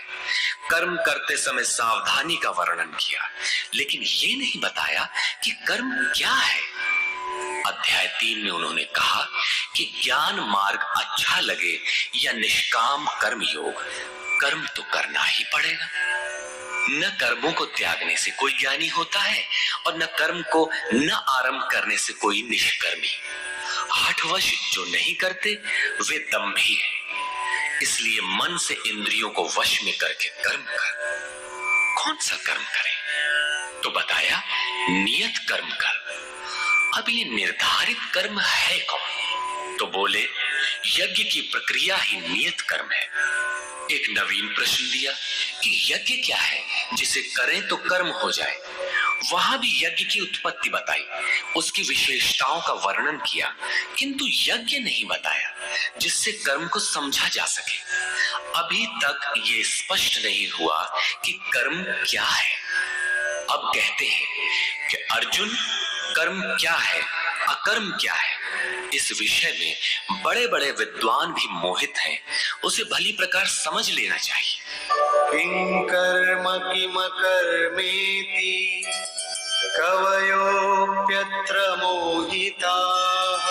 कर्म करते समय सावधानी का वर्णन किया, लेकिन ये नहीं बताया कि कर्म क्या है। अध्याय 3 में उन्होंने कहा कि ज्ञान मार्ग अच्छा लगे या निष्काम कर्म योग, कर्म तो करना ही पड़ेगा। न कर्मों को त्यागने से कोई ज्ञानी होता है और न कर्म को न आरंभ करने से कोई निष्कर्मी। हठवश जो नहीं करते वे दंभी है। इसलिए मन से इंद्रियों को वश में करके कर्म कर। कौन सा कर्म करें? तो बताया नियत कर्म कर। अब ये निर्धारित कर्म है कौन? तो बोले यज्ञ की प्रक्रिया ही नियत कर्म है। एक नवीन प्रश्न दिया कि यज्ञ क्या है जिसे करें तो कर्म हो जाए। वहां भी यज्ञ की उत्पत्ति बताई, उसकी विशेषताओं का वर्णन किया, किंतु यज्ञ नहीं बताया जिससे कर्म को समझा जा सके। अभी तक ये स्पष्ट नहीं हुआ कि कर्म क्या है। अब कहते हैं कि अर्जुन कर्म क्या है, अकर्म क्या है, इस विषय में बड़े बड़े विद्वान भी मोहित हैं। उसे भली प्रकार समझ लेना चाहिए। किं कर्म किम कर्मेति कवयोप्यत्र मोहिताः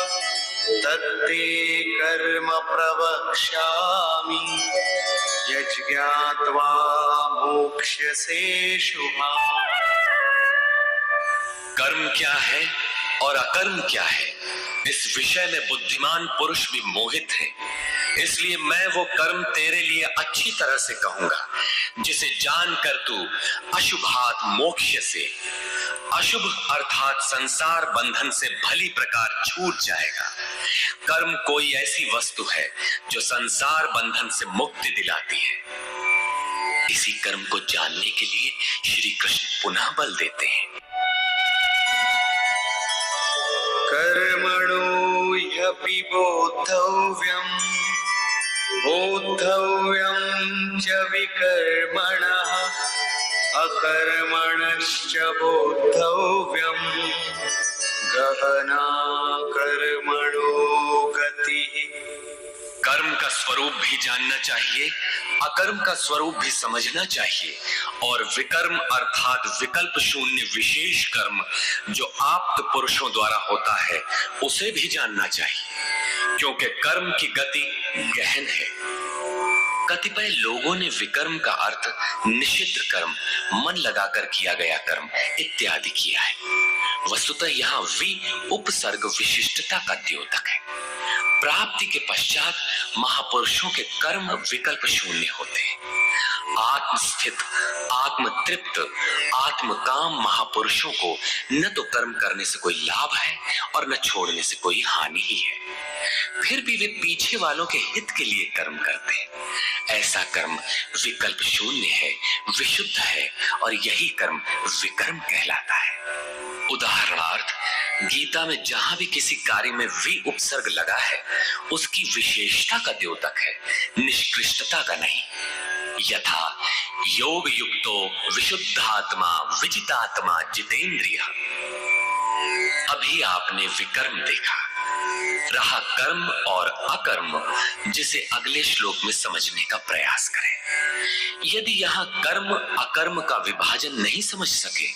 तत्ते कर्म प्रवक्ष्यामि यज्ञात्वा मोक्ष्यसे शुभाम्। कर्म क्या है और अकर्म क्या है, इस विषय में बुद्धिमान पुरुष भी मोहित है। इसलिए मैं वो कर्म तेरे लिए अच्छी तरह से कहूंगा जिसे जानकर तू अशुभात मोक्ष से, अशुभ अर्थात संसार बंधन से भली प्रकार छूट जाएगा। कर्म कोई ऐसी वस्तु है जो संसार बंधन से मुक्ति दिलाती है। इसी कर्म को जानने के लिए श्री कृष्ण पुनः बल देते हैं। कर्मणो ह्यपि बोद्धव्यम् बोद्धव्यम् च विकर्मणः अकर्मणश्च बोद्धव्यम् गहना कर्मणो गतिः। कर्म का स्वरूप भी जानना चाहिए, अकर्म का स्वरूप भी समझना चाहिए और विकर्म अर्थात विकल्प शून्य विशेष कर्म जो आप्त पुरुषों द्वारा होता है उसे भी जानना चाहिए, क्योंकि कर्म की गति गहन है। कतिपय लोगों ने विकर्म का अर्थ निषिद्ध कर्म, मन लगाकर किया गया कर्म इत्यादि किया है। वस्तुतः यहाँ वि उपसर्ग विशिष्टता का द्योतक है। प्राप्ति के पश्चात महापुरुषों के कर्म विकल्प शून्य होते हैं। आत्मस्थित, आत्मतृप्त, आत्मकाम महापुरुषों को न तो कर्म करने से कोई लाभ है और न छोड़ने से कोई हानि ही है। फिर भी वे पीछे वालों के हित के लिए कर्म करते हैं। ऐसा कर्म विकल्प शून्य है, विशुद्ध है और यही कर्म विकर्म कहलाता है। उदाहरणार्थ गीता में जहां भी किसी कार्य में वि उपसर्ग लगा है उसकी विशेषता का द्योतक है, निष्कृष्टता का नहीं। यथा योग युक्तो विशुद्धात्मा विजितात्मा जितेंद्रिय। अभी आपने विकर्म देखा, रहा कर्म और अकर्म जिसे अगले श्लोक में समझने का प्रयास करें। यदि यहाँ कर्म अकर्म का विभाजन नहीं समझ सके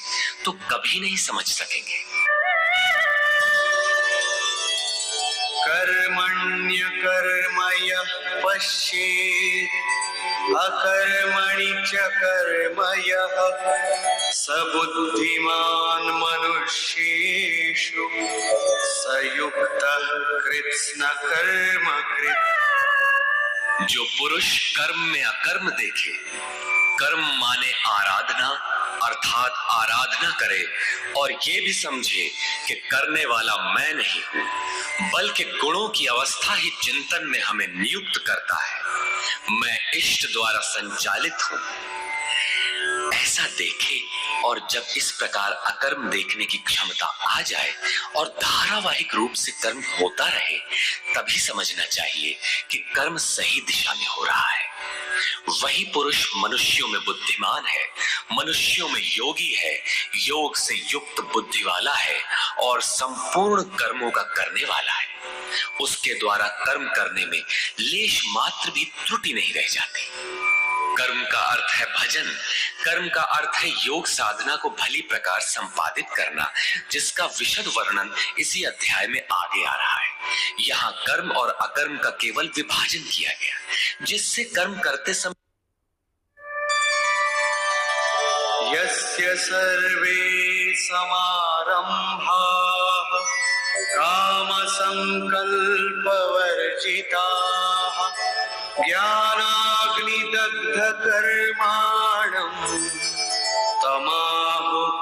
तो कभी नहीं समझ सकेंगे। कर्मण्य कर्म यः पश्येत् अकर्मणि च कर्म यः स बुद्धिमान् मनुष्येषु स युक्तः कृत्स्न कर्म कृत्। जो पुरुष कर्म में अकर्म देखे, कर्म माने आराधना अर्थात आराधना करे और ये भी समझे कि करने वाला मैं नहीं हूं बल्कि गुणों की अवस्था ही चिंतन में हमें नियुक्त करता है, मैं इष्ट द्वारा संचालित हूं, ऐसा देखे और जब इस प्रकार अकर्म देखने की क्षमता आ जाए और धारावाहिक रूप से कर्म होता रहे तभी समझना चाहिए कि कर्म सही दिशा में हो रहा है। वही पुरुष मनुष्यों में बुद्धिमान है, मनुष्यों में योगी है, योग से युक्त बुद्धि वाला है और संपूर्ण कर्मों का करने वाला है। उसके द्वारा कर्म करने में लेश मात्र भी त्रुटि नहीं रह जाती। कर्म का अर्थ है भजन, कर्म का अर्थ है योग साधना को भली प्रकार संपादित करना, जिसका विशद वर्णन इसी अध्याय में आगे आ रहा है। यहाँ कर्म और अकर्म का केवल विभाजन किया गया, जिससे कर्म करते समय सर्वे समारम्भाः कामसङ्कल्पवर्जिताः ज्ञानाग्निदग्धकर्माणम् तमाहुः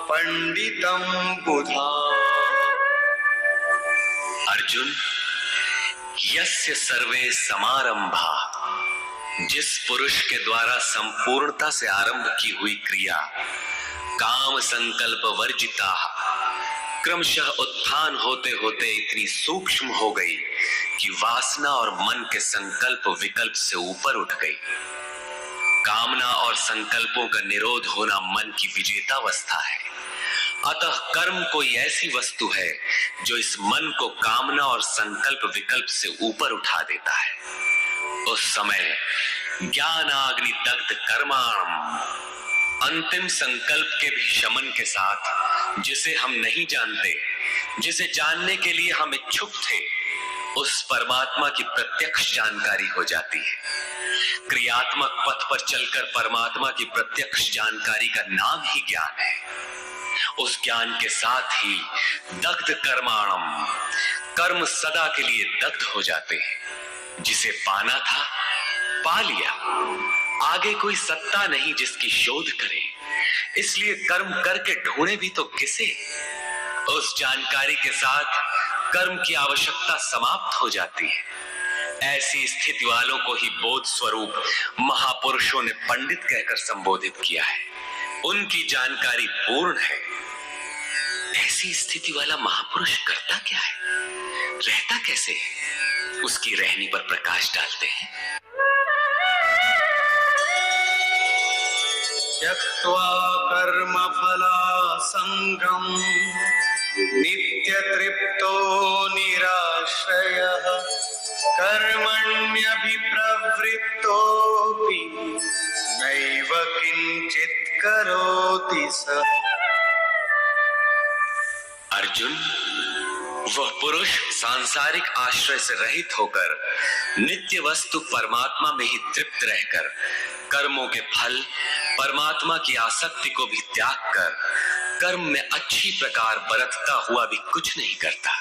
पंडितम बुधा। अर्जुन, यस्य सर्वे समारंभा, जिस पुरुष के द्वारा संपूर्णता से आरंभ की हुई क्रिया काम संकल्प वर्जिता क्रमशः उत्थान होते होते इतनी सूक्ष्म हो गई कि वासना और मन के संकल्प विकल्प से ऊपर उठ गई। कामना और संकल्पों का निरोध होना मन की विजेतावस्था है। अतः कर्म कोई ऐसी वस्तु है जो इस मन को कामना और संकल्प विकल्प से ऊपर उठा देता है। उस समय ज्ञानाग्नि दग्ध कर्माणम, अंतिम संकल्प के भी शमन के साथ, जिसे हम नहीं जानते, जिसे जानने के लिए हम इच्छुक थे, उस परमात्मा की प्रत्यक्ष जानकारी हो जाती है। क्रियात्मक पथ पर चलकर परमात्मा की प्रत्यक्ष जानकारी का नाम ही ज्ञान है। उस ज्ञान के साथ ही दग्ध कर्माणम, कर्म सदा के लिए दग्ध हो जाते हैं। जिसे पाना था पा लिया, आगे कोई सत्ता नहीं जिसकी शोध करे, इसलिए कर्म करके ढूंढे भी तो किसे। उस जानकारी के साथ कर्म की आवश्यकता समाप्त हो जाती है। ऐसी स्थिति वालों को ही बोध स्वरूप महापुरुषों ने पंडित कहकर संबोधित किया है। उनकी जानकारी पूर्ण है। ऐसी स्थिति वाला महापुरुष करता क्या है, रहता कैसे है, उसकी रहनी पर प्रकाश डालते हैं। त्यक्त्वा कर्मफलासङ्गम् नित्यतृप्तो निराश्रयः कर्मण्यभिप्रवृत्तोऽपि नैव किञ्चित् करोति सः। अर्जुन, वह पुरुष सांसारिक आश्रय से रहित होकर नित्य वस्तु परमात्मा में ही तृप्त रहकर कर्मों के फल परमात्मा की आसक्ति को भी त्याग कर कर्म में अच्छी प्रकार बरतता हुआ भी कुछ नहीं करता।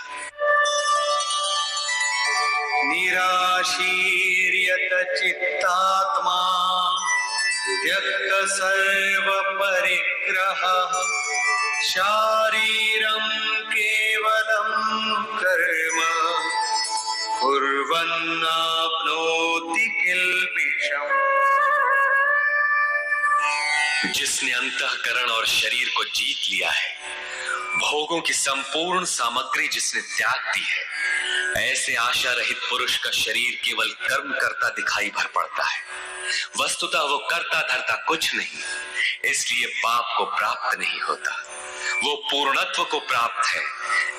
निराशीर्यत चित्तात्मा त्यक्त सर्व परिग्रहः शारीरं केवलं कर्म कुर्वन्नाप्नोति किल्बिषम्। जिसने अंतःकरण और शरीर को जीत लिया है, भोगों की संपूर्ण सामग्री जिसने त्याग दी है, ऐसे आशा रहित पुरुष का शरीर केवल कर्म करता दिखाई भर पड़ता है। वस्तुतः वो करता धरता कुछ नहीं, इसलिए पाप को प्राप्त नहीं होता। वो पूर्णत्व को प्राप्त है,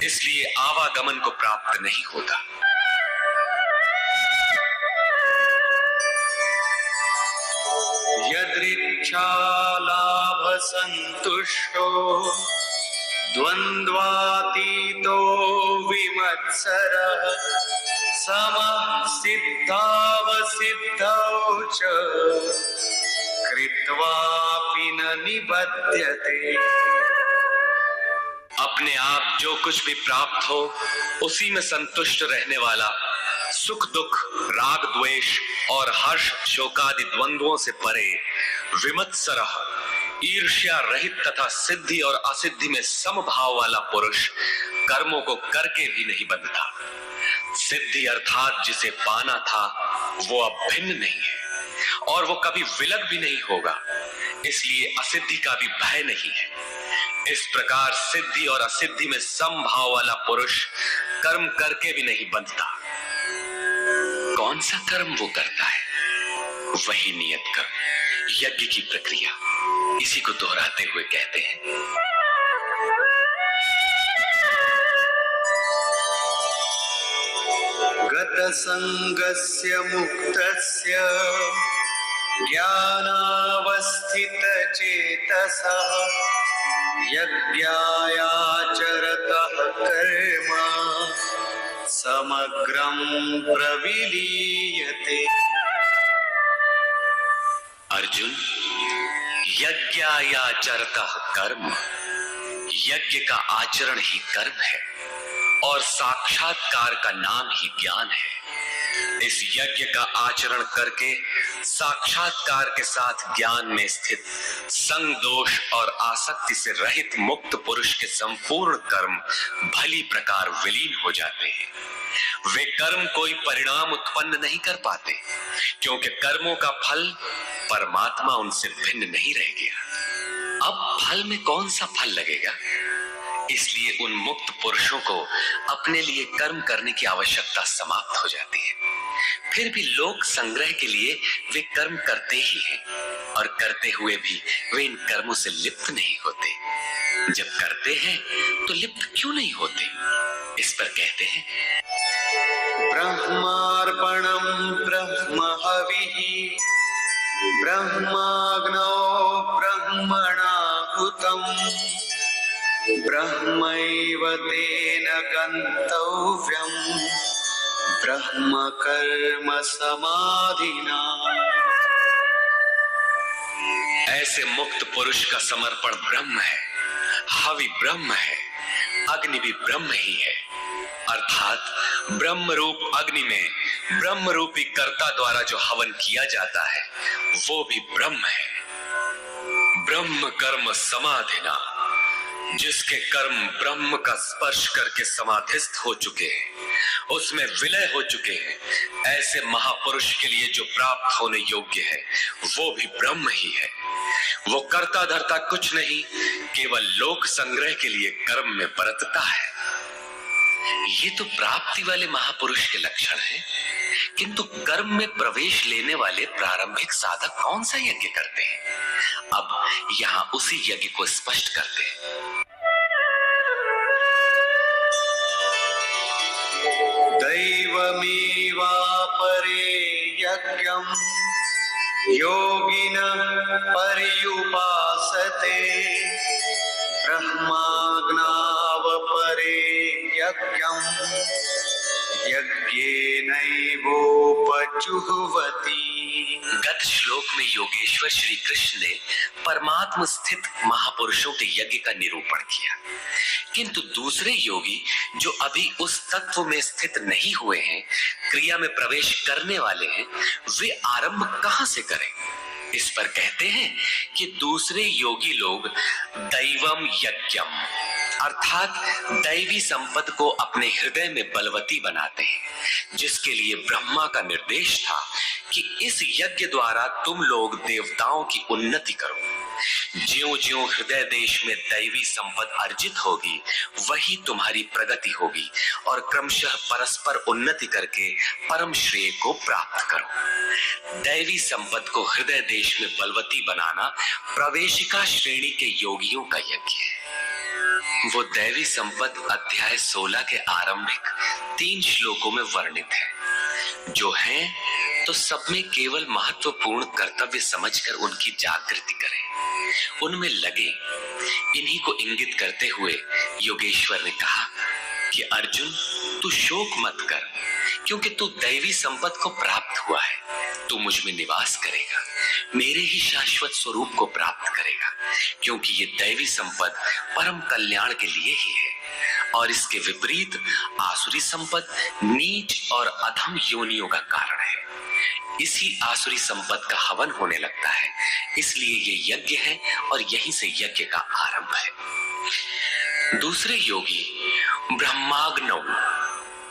इसलिए आवागमन को प्राप्त नहीं होता। यदृच्छा लाभ संतुष्टो द्वन्द्वातीतो विमत्सरः समः सिद्धावसिद्धौ च कृत्वापि न निबध्यते। अपने आप जो कुछ भी प्राप्त हो उसी में संतुष्ट रहने वाला, सुख दुख राग द्वेष और हर्ष शोकादि द्वंद्वों से परे, विमत्सरः ईर्ष्या रहित तथा सिद्धि और असिद्धि में समभाव वाला पुरुष कर्मों को करके भी नहीं बंधता। सिद्धि अर्थात जिसे पाना था वो अब भिन्न नहीं है और वो कभी विलग भी नहीं होगा, इसलिए असिद्धि का भी भय नहीं है। इस प्रकार सिद्धि और असिद्धि में समभाव वाला पुरुष कर्म करके भी नहीं बंधता। कौन सा कर्म वो करता है? वही नियत कर्म, यज्ञ की प्रक्रिया। इसी को दोहराते हुए कहते हैं, गत संगस्य मुक्तस्य ज्ञानावस्थित चेतसः यज्ञायाचरतः कर्म समग्रं प्रविलीयते। अर्जुन, यज्ञायाचरतः कर्म, यज्ञ का आचरण ही कर्म है और साक्षात्कार का नाम ही ज्ञान है। इस यज्ञ का आचरण करके साक्षात्कार के साथ ज्ञान में स्थित संग दोष और आसक्ति से रहित मुक्त पुरुष के संपूर्ण कर्म भली प्रकार विलीन हो जाते हैं। वे कर्म कोई परिणाम उत्पन्न नहीं कर पाते, क्योंकि कर्मों का फल परमात्मा उनसे भिन्न नहीं रह गया। अब फल में कौन सा फल लगेगा? इसलिए उन मुक्त पुरुषों को अपने लिए कर्म करने की आवश्यकता समाप्त हो जाती है। फिर भी लोक संग्रह के लिए वे कर्म करते ही हैं, और करते हुए भी वे इन कर्मों से लिप्त नहीं होते। जब करते हैं तो लिप्त क्यों नहीं होते? इस पर कहते हैं, ब्रह्मार्पणं ब्रह्महविः ब्रह्माग्नौ ब्रह्मणाहुतम् ब्रह्मैव तेन गन्तव्यम् ब्रह्म कर्म समाधिना। ऐसे मुक्त पुरुष का समर्पण ब्रह्म है, हवि ब्रह्म है, अग्नि भी ब्रह्म ही है। अर्थात ब्रह्म रूप अग्नि में ब्रह्म रूपी कर्ता द्वारा जो हवन किया जाता है वो भी ब्रह्म है। ब्रह्म कर्म समाधिना, जिसके कर्म ब्रह्म का स्पर्श करके समाधिस्थ हो चुके हैं, उसमें विलय हो चुके हैं, ऐसे महापुरुष के लिए जो प्राप्त होने योग्य है वो भी ब्रह्म ही है। वो कर्ता धर्ता कुछ नहीं, केवल लोक संग्रह के लिए कर्म में बरतता है। ये तो प्राप्ति वाले महापुरुष के लक्षण हैं, किंतु कर्म में प्रवेश लेने वाले प्रारंभिक साधक कौन सा यज्ञ करते हैं? अब यहां उसी यज्ञ को स्पष्ट करते हैं। दैवमेवापरे यज्ञं योगिनः पर्युपासते ब्रह्माग्नावपरे यज्ञं यज्ञेनैवोपजुह्वति। गत श्लोक में योगेश्वर श्री कृष्ण ने परमात्म स्थित महापुरुषों के यज्ञ का निरूपण किया, किंतु दूसरे योगी जो अभी उस तत्व में स्थित नहीं हुए हैं, क्रिया में प्रवेश करने वाले हैं, वे आरंभ कहां से करें? इस पर कहते हैं कि दूसरे योगी लोग दैवम यज्ञम अर्थात दैवी संपद को अपने हृदय में बलवती बनाते हैं, जिसके लिए ब्रह्मा का निर्देश था कि इस यज्ञ द्वारा तुम लोग देवताओं की उन्नति करो। ज्यों-ज्यों हृदय देश में दैवी संपद अर्जित होगी, वही तुम्हारी प्रगति होगी और क्रमशः परस्पर उन्नति करके परम श्रेय को प्राप्त करो। दैवी संपद को हृदय देश में बलवती बनाना प्रवेशिका श्रेणी के योगियों का यज्ञ है। वो दैवी संपद अध्याय 16 के आरंभिक 3 श्लोकों में वर्णित है, जो हैं तो सब में केवल महत्वपूर्ण कर्तव्य समझकर उनकी जागृति करें, उनमें लगे। इन्हीं को इंगित करते हुए योगेश्वर ने कहा कि अर्जुन, तू शोक मत कर, क्योंकि तू दैवी संपद को प्राप्त हुआ है। तू मुझ में निवास करेगा, मेरे ही शाश्वत स्वरूप को प्राप्त करेगा, क्योंकि ये दैवी संपद परम कल्याण के लिए ही है। और इसके विपरीत आसुरी संपद नीच और अधम योनियों का कारण है। इसी आसुरी संपद का हवन होने लगता है, इसलिए ये यज्ञ है और यहीं से यज्ञ का आरंभ है। दूसरे योगी ब्रह्माग्नौ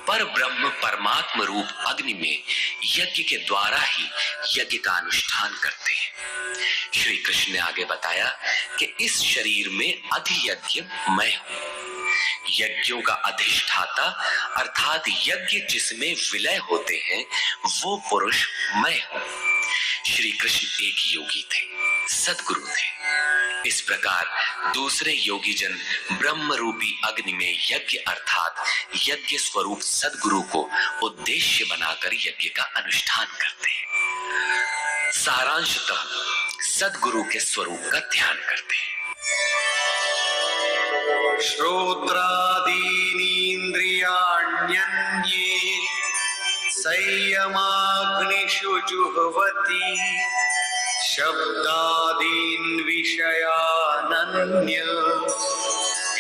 पर ब्रह्म परमात्म रूप अग्नि में यज्ञ के द्वारा ही यज्ञ का अनुष्ठान करते हैं। श्री कृष्ण ने आगे बताया कि इस शरीर में अधियज्ञ मैं हूं। यज्ञों का अधिष्ठाता अर्थात यज्ञ जिसमें विलय होते हैं वो पुरुष मैं हूं। श्री कृष्ण एक योगी थे, सद्गुरु थे। इस प्रकार दूसरे योगी जन ब्रह्म रूपी अग्नि में यज्ञ अर्थात यज्ञ स्वरूप सद्गुरु को उद्देश्य बनाकर यज्ञ का अनुष्ठान करते हैं। सारांशतः सद्गुरु के स्वरूप का ध्यान करते हैं। श्रोत्रादीनीन्द्रियाण्यन्ये संयमाग्निषु जुह्वति शब्दादीन् विषयानन्य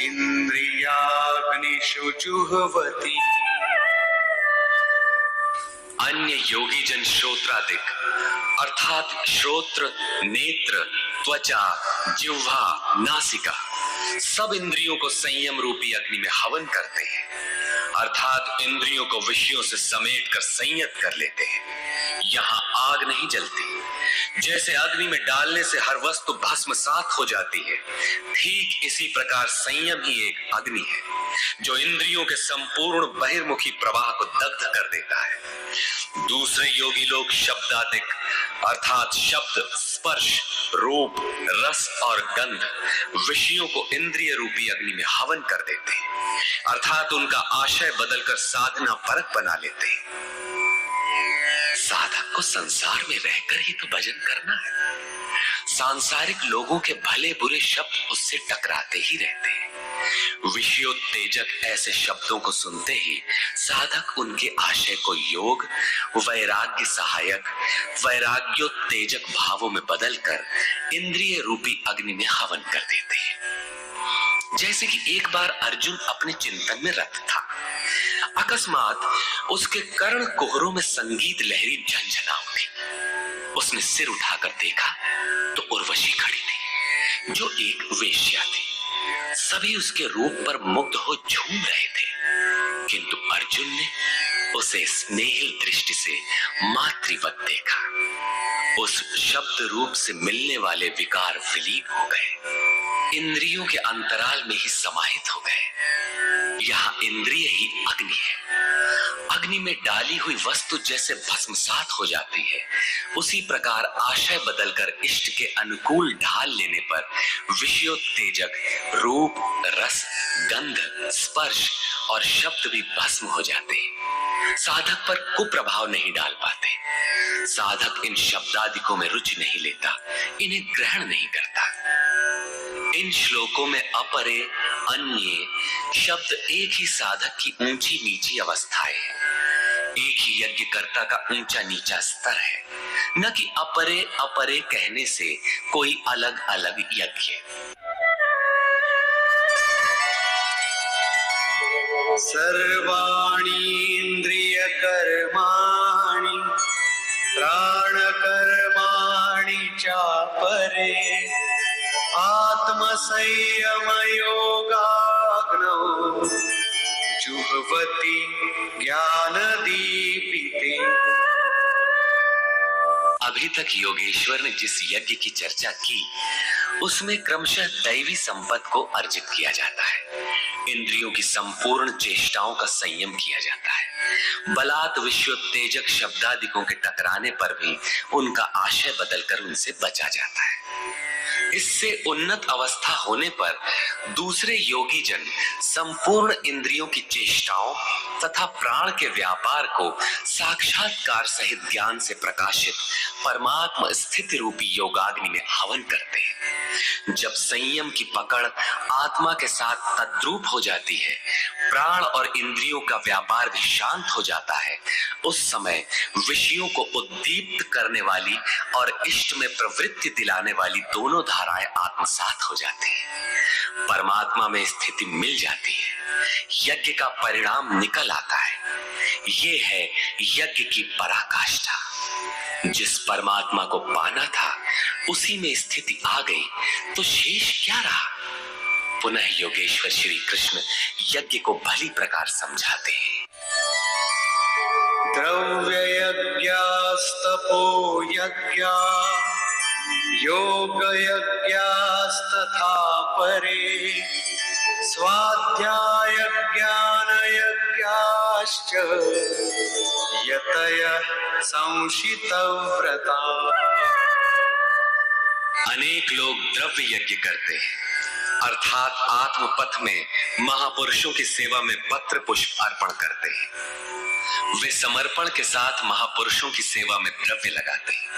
इन्द्रियाग्निषु जुह्वति। अन्य योगी जन श्रोत्रादिक अर्थात श्रोत्र, नेत्र, त्वचा, जिह्वा, नासिका सब इंद्रियों को संयम रूपी अग्नि में हवन करते हैं, अर्थात इंद्रियों को विषयों से समेट कर संयत कर लेते हैं। यहाँ आग नहीं जलती। जैसे अग्नि में डालने से हर वस्तु भस्मसात हो जाती है, ठीक इसी प्रकार संयम ही एक अग्नि है जो इंद्रियों के संपूर्ण बहिर्मुखी प्रवाह को दग्ध कर देता है। दूसरे योगी लोग शब्दादिक अर्थात शब्द, स्पर्श, रूप, रस और गंध विषयों को इंद्रिय रूपी अग्नि में हवन कर देते हैं, अर्थात उनका आशय बदलकर साधना परक बना लेते हैं। साधक को संसार में रहकर ही तो भजन करना है। सांसारिक लोगों के भले बुरे शब्द उससे टकराते ही रहते हैं। विषयोत्तेजक ऐसे शब्दों को सुनते ही साधक उनके आशय को योग, वैराग्य सहायक, वैराग्योत्तेजक भावों में बदलकर इंद्रिय रूपी अग्नि में हवन कर देते हैं। जैसे कि एक बार अर्जुन अपने चिंतन में रत था, अकस्मात उसके कर्ण कुहरों में संगीत लहरी झंझना उठी। उसने सिर उठाकर देखा तो उर्वशी खड़ी थी, जो एक वेश्या थी। सभी उसके रूप पर मुग्ध हो झूम रहे थे, किंतु अर्जुन ने उसे स्नेहिल दृष्टि से मातृवत देखा। उस शब्द रूप से मिलने वाले विकार विलीन हो गए, इंद्रियों के अंतराल में ही समाहित हो गए। यह इंद्रिय ही अग्नि है। अग्नि में डाली हुई वस्तु जैसे भस्मसात हो जाती है, उसी प्रकार आशय बदलकर इष्ट के अनुकूल ढाल लेने पर विषयोत्तेजक रूप, रस, गंध, स्पर्श और शब्द भी भस्म हो जाते हैं। साधक पर कुप्रभाव नहीं डाल पाते। साधक इन शब्दादिकों में रुचि नहीं लेता, इन्हें ग्रहण नहीं करता। इन श्लोकों में अपरे, अन्य शब्द एक ही साधक की ऊंची नीची अवस्थाएं हैं। एक ही यज्ञकर्ता का ऊंचा नीचा स्तर है, न कि अपरे अपरे कहने से कोई अलग अलग यज्ञ। सर्वाणि इन्द्रियकर्माणि प्राणकर्माणि चापरे आत्मसंयमयोगाग्नौ जुह्वति ज्ञानदीपिते। अभी तक योगेश्वर ने जिस यज्ञ की चर्चा की, उसमें क्रमशः दैवी संपत्ति को अर्जित किया जाता है, इंद्रियों की संपूर्ण चेष्टाओं का संयम किया जाता है, बलात् विषयोत्तेजक शब्दादिकों के टकराने पर भी उनका आशय बदलकर उनसे बचा जाता है। इससे उन्नत अवस्था होने पर दूसरे योगी जन संपूर्ण इंद्रियों की चेष्टाओं तथा प्राण के व्यापार को साक्षात्कार सहित ज्ञान से प्रकाशित परमात्मा स्थिति रूपी योगाग्नि में हवन करते हैं। जब संयम की पकड़ आत्मा के साथ तद्रूप हो जाती है, प्राण और इंद्रियों का व्यापार भी शांत हो जाता है, उस समय विषयों को उद्दीप्त करने वाली और इष्ट में प्रवृत्ति दिलाने वाली दोनों धाराएं आत्मसात हो जाती हैं, परमात्मा में स्थिति मिल जाती है, यज्ञ का परिणाम निकल आता है। ये है यज्ञ की पराकाष्ठा। जिस परमात्मा को पाना था उसी में स्थिति आ गई तो शेष क्या रहा। पुनः योगेश्वर श्री कृष्ण यज्ञ को भली प्रकार समझाते हैं। द्रव्ययज्ञास्तपो यज्ञा योगयज्ञास्तथा परे स्वाध्याय ज्ञानयज्ञाश्च यतयः संशितव्रता। अनेक लोग द्रव्य यज्ञ करते हैं, अर्थात आत्मपथ में महापुरुषों की सेवा में पत्र पुष्प अर्पण करते हैं। वे समर्पण के साथ महापुरुषों की सेवा में द्रव्य लगाते हैं।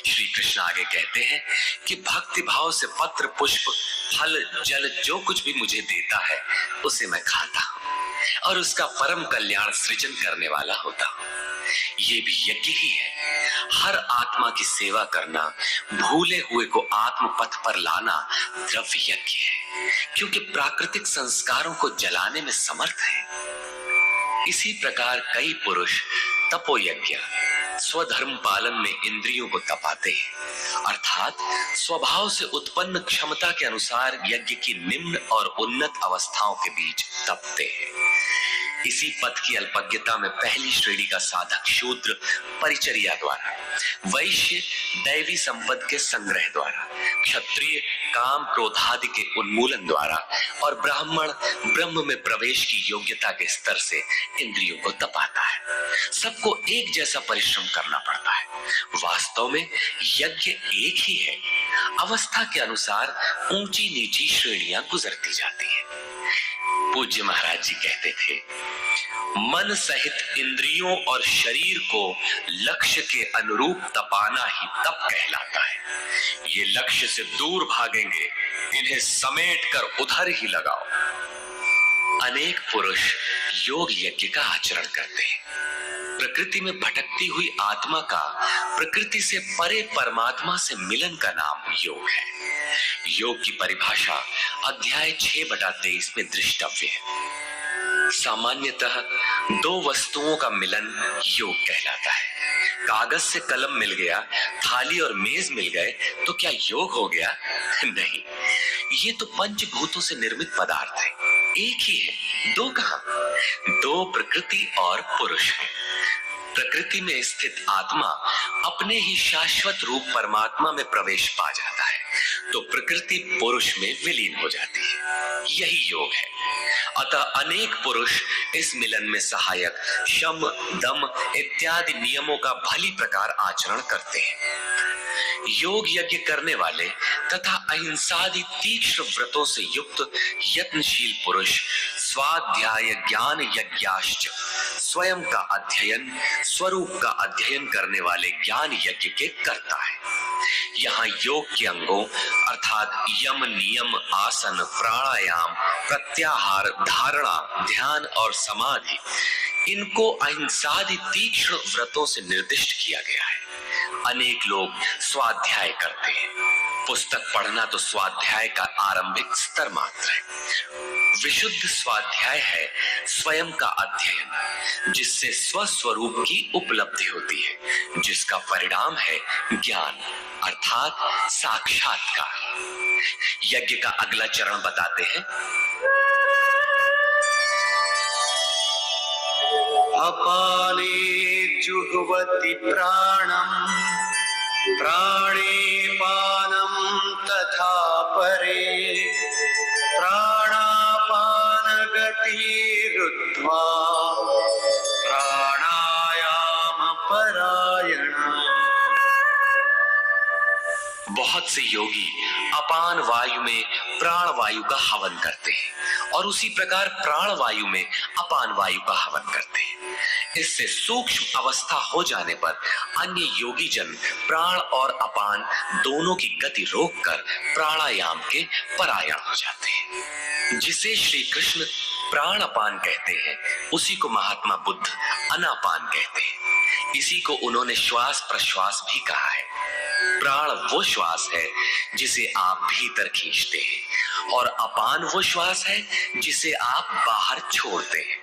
श्री कृष्ण आगे कहते हैं कि भक्ति भाव से पत्र पुष्प फल जल जो कुछ भी मुझे देता है उसे मैं खाता हूं। और उसका परम कल्याण सृजन करने वाला होता हूं। ये भी यज्ञ ही है। हर आत्मा की सेवा करना, भूले हुए को आत्म पथ पर लाना द्रव्य यज्ञ है, क्योंकि प्राकृतिक संस्कारों को जलाने में समर्थ है। इसी प्रकार कई पुरुष तपोयज्ञ स्वधर्म पालन में इंद्रियों को तपाते हैं, अर्थात स्वभाव से उत्पन्न क्षमता के अनुसार यज्ञ की निम्न और उन्नत अवस्थाओं के बीच तपते हैं। इसी पथ की अल्पज्ञता में पहली श्रेणी का साधक शूद्र परिचर्या द्वारा, वैश्य दैवी संपद के संग्रह द्वारा, क्षत्रिय काम क्रोधादि के उन्मूलन द्वारा और ब्राह्मण ब्रह्म में प्रवेश की योग्यता के स्तर से इंद्रियों को तपाता है। सबको एक जैसा परिश्रम करना पड़ता है। वास्तव में यज्ञ एक ही है, अवस्था के अनुसार ऊंची नीची श्रेणियां गुजरती जाती है। पूज्य महाराज जी कहते थे, मन सहित इंद्रियों और शरीर को लक्ष्य के अनुरूप तपाना ही तप कहलाता है। ये लक्ष्य से दूर भागेंगे, इन्हें समेट कर उधर ही लगाओ। अनेक पुरुष योग यज्ञ का आचरण करते हैं। प्रकृति में भटकती हुई आत्मा का प्रकृति से परे परमात्मा से मिलन का नाम योग है। योग की परिभाषा अध्याय 6/23 में दृष्टव्य है। सामान्यतः दो वस्तुओं का मिलन योग कहलाता है। कागज से कलम मिल गया, थाली और मेज मिल गए तो क्या योग हो गया? नहीं, ये तो पंचभूतों से निर्मित पदार्थ है, एक ही है। दो कहां? दो प्रकृति और पुरुष हैं। प्रकृति में स्थित आत्मा अपने ही शाश्वत रूप परमात्मा में प्रवेश पा जाता है, तो प्रकृति पुरुष में विलीन हो जाती है। यही योग है। अतः अनेक पुरुष इस मिलन में सहायक शम, दम इत्यादि नियमों का भली प्रकार आचरण करते हैं। योग यज्ञ करने वाले तथा अहिंसादि तीक्ष्ण व्रतों से युक्त यत्नशील पुरुष स्वाध्याय ज्ञान यज्ञाश्च, स्वयं का अध्ययन, स्वरूप का अध्ययन करने वाले ज्ञान यज्ञ के कर्ता है। यहाँ योग के अंगों अर्थात यम, नियम, आसन, प्राणायाम, प्रत्याहार, धारणा, ध्यान और समाधि, इनको अहिंसादि तीक्ष्ण व्रतों से निर्दिष्ट किया गया है। अनेक लोग स्वाध्याय करते हैं। पुस्तक पढ़ना तो स्वाध्याय का आरंभिक स्तर मात्र है। विशुद्ध स्वाध्याय है स्वयं का अध्ययन, जिससे स्वस्वरूप की उपलब्धि होती है, जिसका परिणाम है ज्ञान अर्थात साक्षात्कार। यज्ञ का अगला चरण बताते हैं। अपाने जुह्वति प्राणम, प्राणे पानम तथा परे, प्राणापान गतिरुद्ध्वा प्राणायाम परायणा। बहुत से योगी अपान वायु में प्राण वायु का हवन करते हैं और उसी प्रकार प्राण वायु में अपान वायु का हवन करते हैं। इससे सूक्ष्म अवस्था हो जाने पर अन्य योगी जन प्राण और अपान दोनों की गति रोककर प्राणायाम के परायण हो जाते हैं। जिसे श्री कृष्ण प्राण अपान कहते हैं, उसी को महात्मा बुद्ध अनापान कहते हैं। इसी को उन्होंने श्वास प्रश्वास भी कहा है। प्राण वो श्वास है जिसे आप भीतर खींचते हैं और अपान वो श्वास है जिसे आप बाहर छोड़ते हैं।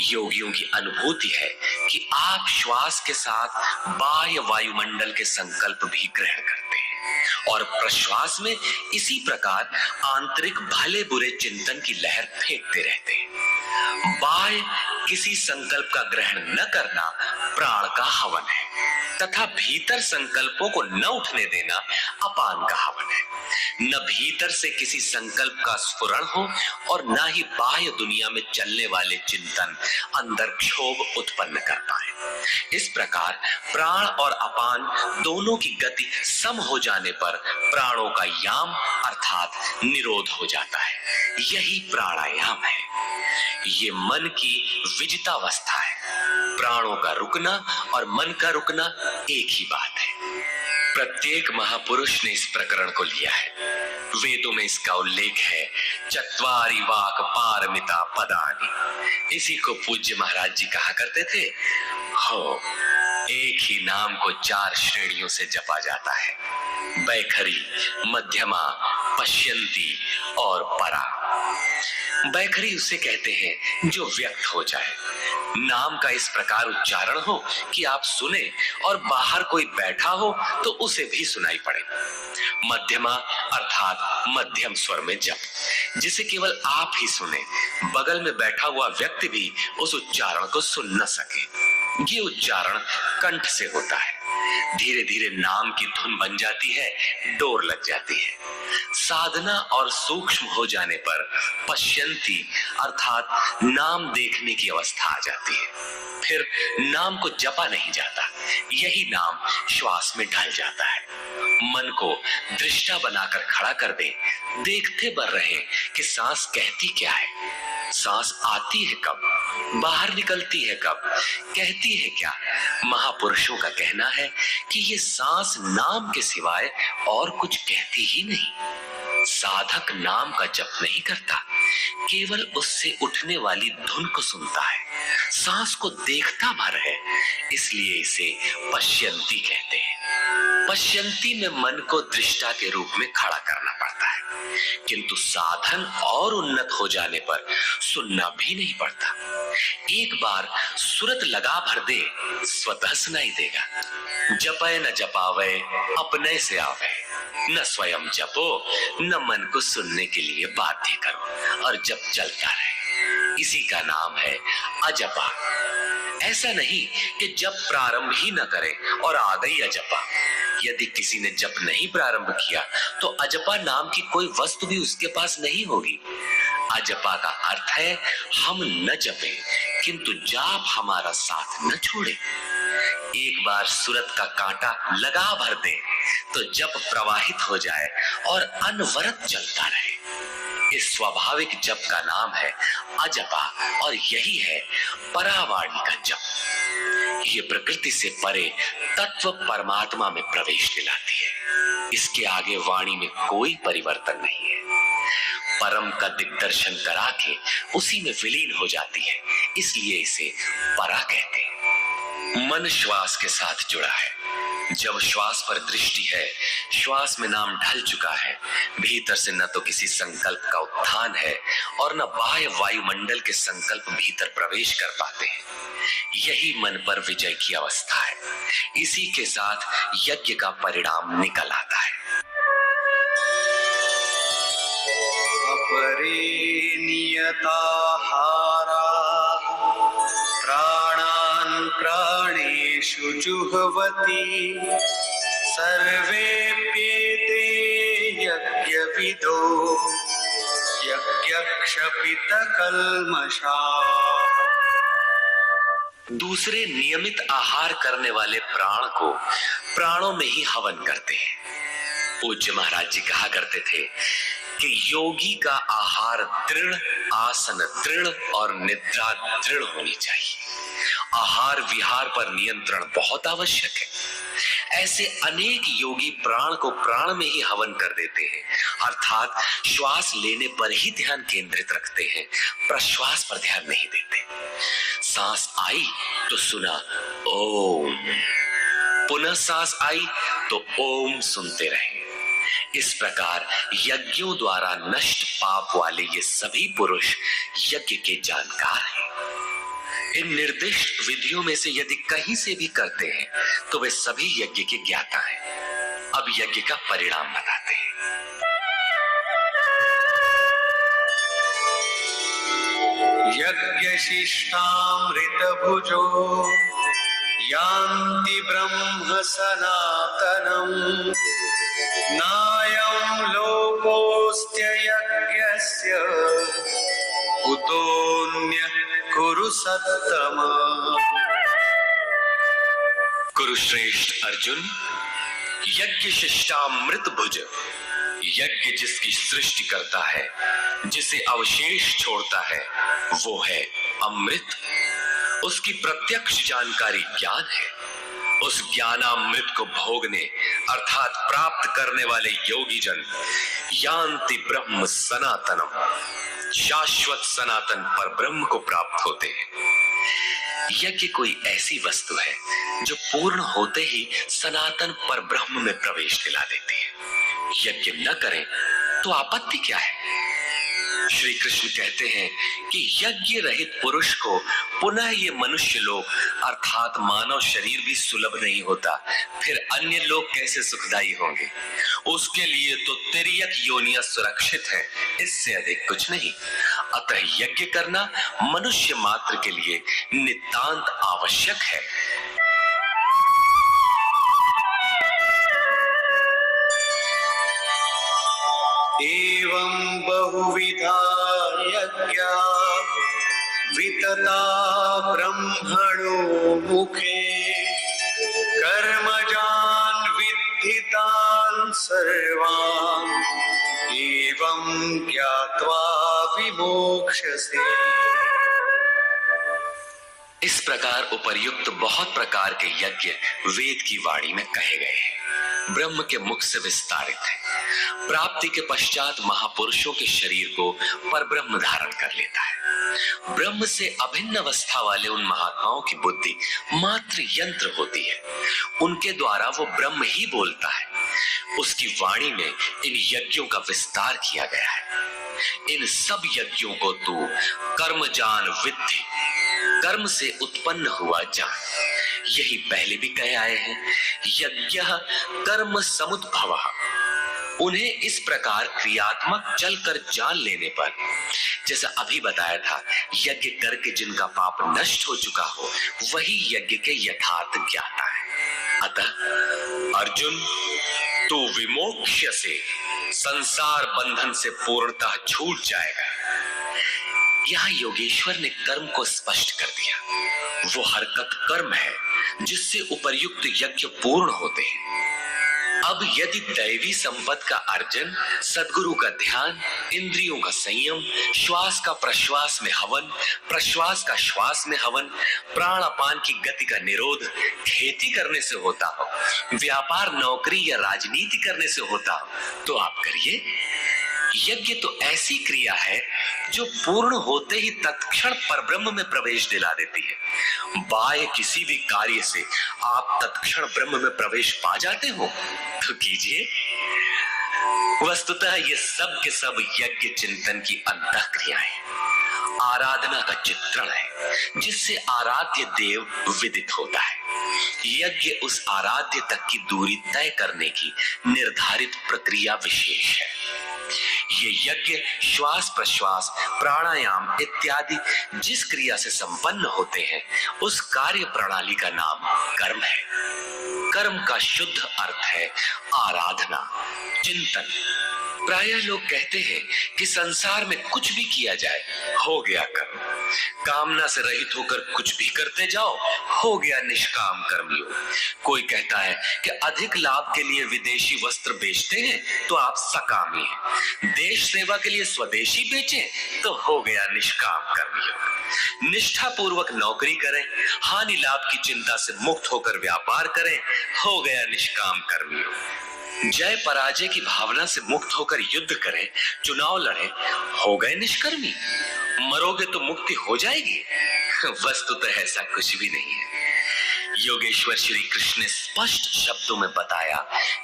योगियों की अनुभूति है कि आप श्वास के साथ बाह्य वायुमंडल के संकल्प भी ग्रहण करते हैं और प्रश्वास में इसी प्रकार आंतरिक भले बुरे चिंतन की लहर फेंकते रहते हैं। बाह्य किसी संकल्प का ग्रहण न करना प्राण का हवन है तथा भीतर संकल्पों को न उठने देना अपान का हवन है। न भीतर से किसी संकल्प का स्फुरण हो और न ही बाह्य दुनिया में चलने वाले चिंतन अंदर क्षोभ उत्पन्न कर पाए। इस प्रकार प्राण और अपान दोनों की गति सम हो जाने पर प्राणों का याम अर्थात निरोध हो जाता है। यही प्राणायाम है। ये मन की विजितावस्था है। प्राणों का रुकना और मन का रुकना एक ही बात है। प्रत्येक महापुरुष ने इस प्रकरण को लिया है। वेदों में इसका उल्लेख है, चत्वारि वाक पारमिता पदानि। इसी को पूज्य महाराज जी कहा करते थे। हो, एक ही नाम को 4 श्रेणियों से जपा जाता है, बैखरी, मध्यमा, पश्यंती और परा। बैखरी उसे कहते हैं जो व्यक्त हो जाए, नाम का इस प्रकार उच्चारण हो कि आप सुने और बाहर कोई बैठा हो तो उसे भी सुनाई पड़े। मध्यमा अर्थात मध्यम स्वर में जप, जिसे केवल आप ही सुने, बगल में बैठा हुआ व्यक्ति भी उस उच्चारण को सुन न सके। ये उच्चारण कंठ से होता है। धीरे धीरे नाम की धुन बन जाती है, डोर लग जाती है। साधना और सूक्ष्म हो जाने पर पश्यंती अर्थात नाम देखने की अवस्था आ जाती है। फिर नाम को जपा नहीं जाता, यही नाम श्वास में ढल जाता है। मन को दृष्टा बनाकर खड़ा कर दे, देखते बर रहे कि सांस कहती क्या है, सांस आती है कब, बाहर निकलती है कब, कहती है क्या। महापुरुषों का कहना है कि ये सांस नाम के सिवाय और कुछ कहती ही नहीं। साधक नाम का जप नहीं करता, केवल उससे उठने वाली धुन को सुनता है, सांस को देखता भर है, इसलिए इसे पश्यंती कहते हैं। पश्यंती में मन को दृष्टा के रूप में खड़ा करना पड़ता है, किंतु साधन और उन्नत हो जाने पर सुनना भी नहीं पड़ता। एक बार सुरत लगा भर दे, स्वतः सुनाई देगा। जपे न जपावे अपने से आवे, न स्वयं जपो न मन को सुनने के लिए बाध्य करो, और जप चलता रहे। इसी का नाम है अजपा। ऐसा नहीं कि जप प्रारंभ ही न करें और आ गई अजपा। यदि किसी ने जप नहीं प्रारंभ किया तो अजपा नाम की कोई वस्तु भी उसके पास नहीं होगी। अजपा का अर्थ है हम न जपें किंतु जाप हमारा साथ न छोड़े। एक बार सुरत का कांटा लगा भर दे तो जप प्रवाहित हो जाए और अनवरत चलता रहे। इस स्वाभाविक जप का नाम है अजपा, और यही है परावाणी का जप। ये प्रकृति से परे तत्व परमात्मा में प्रवेश दिलाती है। इसके आगे वाणी में कोई परिवर्तन नहीं है। परम का दिग्दर्शन करा के उसी में विलीन हो जाती है, इसलिए इसे परा कहते हैं। मन श्वास के साथ जुड़ा है। जब श्वास पर दृष्टि है, श्वास में नाम ढल चुका है, भीतर से न तो किसी संकल्प का उत्थान है और न बाह्य वायुमंडल के संकल्प भीतर प्रवेश कर पाते हैं। यही मन पर विजय की अवस्था है। इसी के साथ यज्ञ का परिणाम निकल आता है। अपरे नियताहारा प्राणान् प्राणेषु जुह्वति सर्वेप्येते यज्ञविदो यज्ञक्षपितकल्मषा। दूसरे नियमित आहार करने वाले प्राण को प्राणों में ही हवन करते हैं। पूज्य महाराज जी कहा करते थे कि योगी का आहार दृढ़, आसन दृढ़ और निद्रा दृढ़ होनी चाहिए। आहार विहार पर नियंत्रण बहुत आवश्यक है। ऐसे अनेक योगी प्राण को प्राण में ही हवन कर देते हैं, अर्थात श्वास लेने पर ही ध्यान केंद्रित रखते हैं, प्रश्वास पर ध्यान नहीं देते। सांस आई तो सुना ओम, पुनः सांस आई तो ओम सुनते रहे। इस प्रकार यज्ञों द्वारा नष्ट पाप वाले ये सभी पुरुष यज्ञ के जानकार हैं। इन निर्दिष्ट विधियों में से यदि कहीं से भी करते हैं तो वे सभी यज्ञ के ज्ञाता हैं। अब यज्ञ का परिणाम बताते हैं। यज्ञशिष्टामृत भुजो यान्ति ब्रह्म सनातनम् नायं लोकोऽस्त्य यज्ञस्य कुतोऽन्यः कुरु सत्तम। कुरुश्रेष्ठ अर्जुन, यज्ञ शिष्टामृत भुज, यज्ञ जिसकी सृष्टि करता है, जिसे अवशेष छोड़ता है, वो है अमृत। उसकी प्रत्यक्ष जानकारी ज्ञान है। उस ज्ञानामृत को भोगने अर्थात प्राप्त करने वाले योगी जन यान्ति ब्रह्म सनातनम, शाश्वत सनातन पर ब्रह्म को प्राप्त होते हैं। यज्ञ कोई ऐसी वस्तु है जो पूर्ण होते ही सनातन पर ब्रह्म में प्रवेश दिला देती है। यज्ञ न करें तो आपत्ति क्या है? श्री कृष्ण कहते हैं कि यज्ञ रहित पुरुष को पुनः ये मनुष्य लोक अर्थात मानव शरीर भी सुलभ नहीं होता, फिर अन्य लोग कैसे सुखदायी होंगे? उसके लिए तो तिर्यक योनियां सुरक्षित है, इससे अधिक कुछ नहीं। अतः यज्ञ करना मनुष्य मात्र के लिए नितांत आवश्यक है। एवं बहुविधा यज्ञा वितता ब्रह्मणो मुखे कर्मजान् विद्धितान् सर्वान् एवं ज्ञात्वा विमोक्ष्यसे। इस प्रकार उपर्युक्त बहुत प्रकार के यज्ञ वेद की वाणी में कहे गए हैं, ब्रह्म के मुख से विस्तारित है। प्राप्ति के पश्चात महापुरुषों के शरीर को परब्रह्म धारण कर लेता है। ब्रह्म से अभिन्न अवस्था वाले उन महात्माओं की बुद्धि मात्र यंत्र होती है, उनके द्वारा वो ब्रह्म ही बोलता है। उसकी वाणी में इन यज्ञों का विस्तार किया गया है। इन सब यज्ञों को तू कर्मजान विद्धि, कर्म से उत्पन्न हुआ जान। यही पहले भी कहे आए हैं, यज्ञ कर्म समुद्भवः। उन्हें इस प्रकार क्रियात्मक चलकर जान लेने पर, जैसा अभी बताया था, यज्ञ करके जिनका पाप नष्ट हो चुका हो वही यज्ञ के यथार्थ ज्ञाता है। अतः अर्जुन, तू विमोक्ष्य से संसार बंधन से पूर्णतः छूट जाएगा। यहां योगेश्वर ने कर्म को स्पष्ट कर दिया। वो हरकत कर्म है जिससे उपर्युक्त यज्ञ पूर्ण होते हैं। अब यदि दैवी संपद का अर्जन, सद्गुरु का ध्यान, इंद्रियों का संयम, श्वास का प्रश्वास में हवन, प्रश्वास का श्वास में हवन, प्राण अपान की गति का निरोध खेती करने से होता हो, व्यापार नौकरी या राजनीति करने से होता हो, तो आप करिए। यज्ञ तो ऐसी क्रिया है जो पूर्ण होते ही तत्क्षण परब्रह्म में प्रवेश दिला देती है। बाह्य किसी भी कार्य से आप तत्क्षण ब्रह्म में प्रवेश पा जाते हो तो कीजिए। वस्तुतः ये सब के सब यज्ञ चिंतन की अंतः क्रियाएं, आराधना का चित्रण है जिससे आराध्य देव विदित होता है। यज्ञ उस आराध्य तक की दूरी तय करने की निर्धारित प्रक्रिया विशेष है। ये यज्ञ श्वास प्रश्वास, प्राणायाम इत्यादि जिस क्रिया से संपन्न होते हैं उस कार्य प्रणाली का नाम कर्म है। कर्म का शुद्ध अर्थ है आराधना, चिंतन। प्रायः लोग कहते हैं कि संसार में कुछ भी किया जाए हो गया कर्म, कामना से रहित होकर कुछ भी करते जाओ हो गया निष्काम कर्मयोग। कोई कहता है कि अधिक लाभ के लिए विदेशी वस्त्र बेचते हैं तो आप सकामी हैं, देश सेवा के लिए स्वदेशी बेचें तो हो गया निष्काम कर्मयोग। निष्ठा पूर्वक नौकरी करें, हानि लाभ की चिंता से मुक्त होकर व्यापार करें, हो गया निष्काम कर्मयोग। जय पराजय की भावना से मुक्त होकर युद्ध करें, चुनाव लड़ें, हो गए निष्कर्मी। मरोगे तो मुक्ति हो जाएगी। वस्तुतः ऐसा कुछ भी नहीं है। योगेश्वर श्री कृष्ण ने स्पष्ट शब्दों में बताया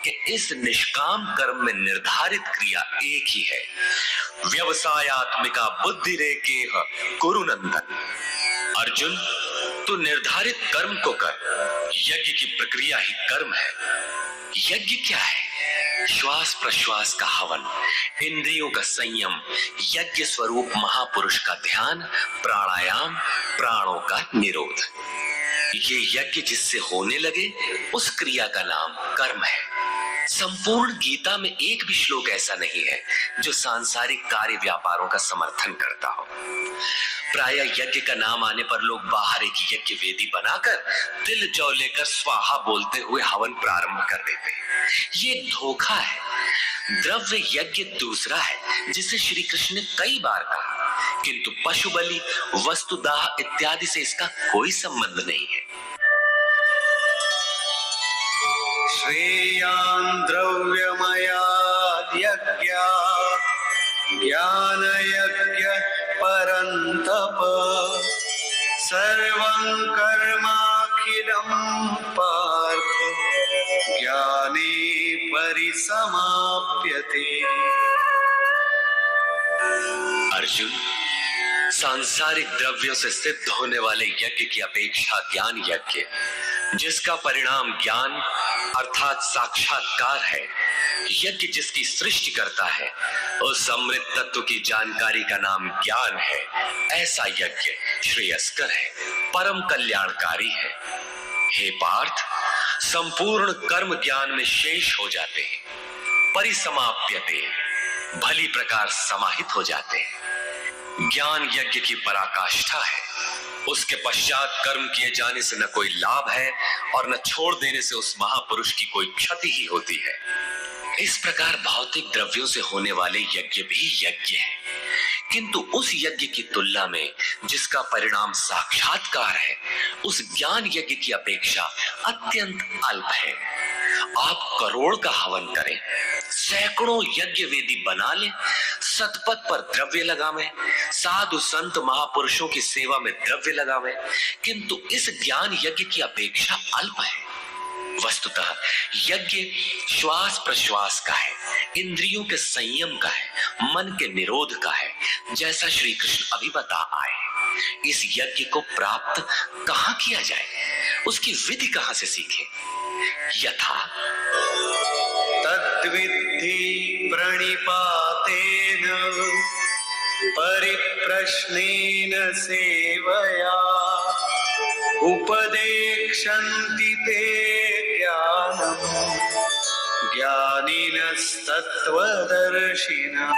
कि इस निष्काम कर्म में निर्धारित क्रिया एक ही है, व्यवसायात्मिका बुद्धि रेकेह कुरु नंदन। अर्जुन, तू निर्धारित कर्म को कर, यज्ञ की प्रक्रिया ही कर्म है। यज्ञ क्या है? श्वास प्रश्वास का हवन, इंद्रियों का संयम, यज्ञ स्वरूप महापुरुष का ध्यान, प्राणायाम, प्राणों का निरोध। ये यज्ञ जिससे होने लगे उस क्रिया का नाम कर्म है। संपूर्ण गीता में एक भी श्लोक ऐसा नहीं है जो सांसारिक कार्य व्यापारों का समर्थन करता हो। प्रायः यज्ञ का नाम आने पर लोग बाहर एक यज्ञ वेदी बनाकर तिल जौ लेकर स्वाहा बोलते हुए हवन प्रारंभ कर देते हैं। ये धोखा है। द्रव्य यज्ञ दूसरा है जिसे श्री कृष्ण ने कई बार कहा, किंतु पशु बलि, वस्तुदाह इत्यादि से इसका कोई संबंध नहीं है। श्रेयान् द्रव्यमयाद् यज्ञात् पार्थ ज्ञाने परिसमाप्यते। अर्जुन, सांसारिक द्रव्यों से सिद्ध होने वाले यज्ञ की अपेक्षा ज्ञान यज्ञ, जिसका परिणाम ज्ञान अर्थात साक्षात्कार है, यज्ञ जिसकी सृष्टि करता है, उस अमृत तत्व की जानकारी का नाम ज्ञान है। ऐसा यज्ञ श्रेयस्कर है, परम कल्याणकारी है। हे पार्थ, संपूर्ण कर्म ज्ञान में शेष हो जाते हैं, परिसमाप्यते, भली प्रकार समाहित हो जाते हैं। ज्ञान यज्ञ की पराकाष्ठा है। उसके पश्चात कर्म किए जाने से न कोई लाभ है और न छोड़ देने से उस महापुरुष की कोई क्षति ही होती है। इस प्रकार भौतिक द्रव्यों से होने वाले यज्ञ भी यज्ञ है, किंतु उस यज्ञ की तुलना में जिसका परिणाम साक्षात्कार है, उस ज्ञान यज्ञ की अपेक्षा अत्यंत अल्प है। आप करोड़ का हवन करें, सैकड़ों यज्ञ वेदी बना लें, सतपथ पर द्रव्य लगावें, साधु संत महापुरुषों की सेवा में द्रव्य लगावें, किंतु इस ज्ञान यज्ञ की अपेक्षा अल्प है। वस्तुतः यज्ञ श्वास प्रश्वास का है, इंद्रियों के संयम का है, मन के निरोध का है, जैसा श्री कृष्ण अभी बता आए। इस यज्ञ को प्राप्त कहां किया जाए, उसकी विधि कहां से सीखें? यथा तद्विद्धि प्रणिपातेन परिप्रश्नेन सेवया उपदेक्षन्ति ते ज्ञानम् ज्ञानिनस्तत्त्वदर्शिनः।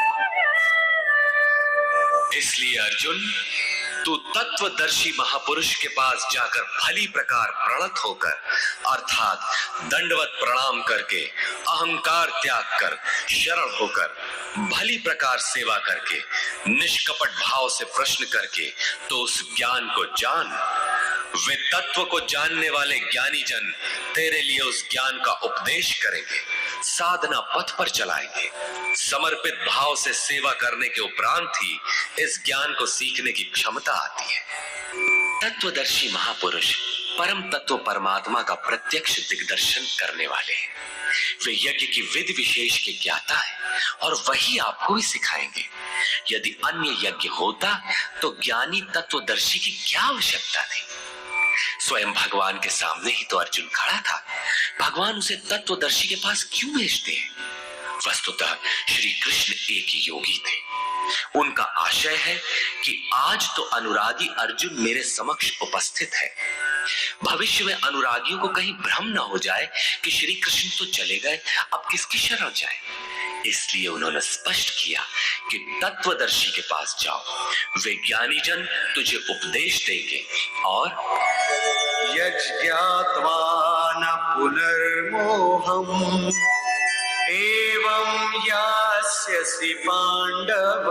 इसलिए अर्जुन, तू तत्वदर्शी महापुरुष के पास जाकर भली प्रकार प्रणत होकर अर्थात दंडवत प्रणाम करके, अहंकार त्याग कर, शरण होकर, भली प्रकार सेवा करके, निष्कपट भाव से प्रश्न करके तो उस ज्ञान को जान। वे तत्व को जानने वाले ज्ञानी जन तेरे लिए उस ज्ञान का उपदेश करेंगे, साधना पथ पर चलाएंगे। समर्पित भाव से सेवा करने के उपरांत ही इस ज्ञान को सीखने की क्षमता आती है। तत्वदर्शी महापुरुष परम तत्व परमात्मा का प्रत्यक्ष दिग्दर्शन करने वाले हैं। वे यज्ञ की विधि विशेष के ज्ञाता है और वही आपको भी सिखाएंगे। यदि अन्य यज्ञ होता तो ज्ञानी तत्वदर्शी की क्या आवश्यकता थी? स्वयं भगवान के सामने ही तो अर्जुन खड़ा था, भगवान उसे तत्वदर्शी के पास क्यों भेजते हैं? वस्तुतः श्री कृष्ण एक योगी थे। उनका आशय है कि आज तो अनुरागी अर्जुन मेरे समक्ष उपस्थित है, भविष्य में अनुरागियों को कहीं भ्रम न हो जाए कि श्री कृष्ण तो चले गए, अब किसकी शरण जाए। इसलिए उन्होंने स्पष्ट किया कि तत्वदर्शी के पास जाओ, वे ज्ञानी जन तुझे उपदेश देंगे और यज्ञात्वा न पुनर्मोहम् एवं यास्यसि पाण्डव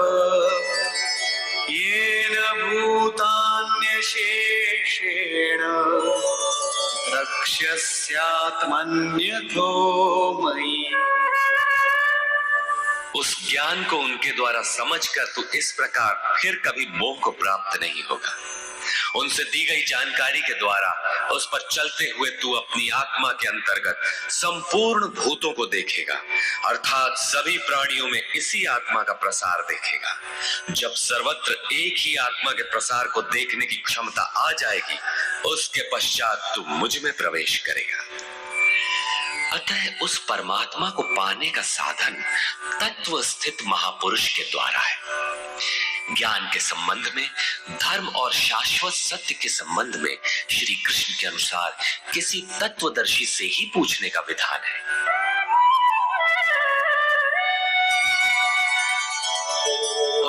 येन भूतान्यशेषेण रक्ष्यस्यात्मन्यथो मयि। उस ज्ञान को उनके द्वारा समझकर तू इस प्रकार फिर कभी मोह को प्राप्त नहीं होगा। उनसे दी गई जानकारी के द्वारा उस पर चलते हुए तू अपनी आत्मा के अंतर्गत संपूर्ण भूतों को देखेगा, अर्थात सभी प्राणियों में इसी आत्मा का प्रसार देखेगा। जब सर्वत्र एक ही आत्मा के प्रसार को देखने की क्षमता आ जाएगी, उसके पश्चात तू मुझ में प्रवेश करेगा। अतः उस परमात्मा को पाने का साधन तत्व स्थित महापुरुष के द्वारा है। ज्ञान के संबंध में, धर्म और शाश्वत सत्य के संबंध में श्री कृष्ण के अनुसार किसी तत्वदर्शी से ही पूछने का विधान है।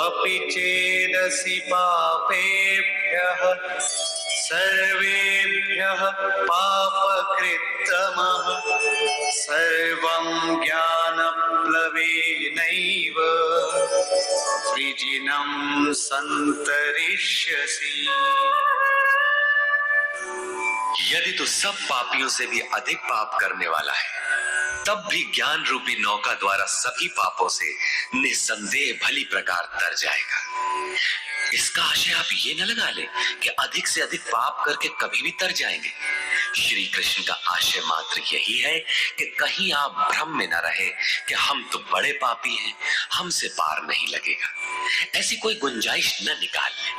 अपि चेदसि पापेभ्यः सर्वेभ्यः पापकृत्तमः सर्वं ज्ञानप्लवेनैव सृजिनं सन्तरिष्यसि। यदि तू सब पापियों से भी अधिक पाप करने वाला है, तब भी ज्ञान रूपी नौका द्वारा सभी पापों से निस्संदेह भली प्रकार तर जाएगा। इसका आशय आप ये न लगा ले कि अधिक से अधिक पाप करके कभी भी तर जाएंगे। श्री कृष्ण का आशय मात्र यही है कि कहीं आप भ्रम में न रहे कि हम तो बड़े पापी हैं, हमसे पार नहीं लगेगा। ऐसी कोई गुंजाइश न निकाल लें।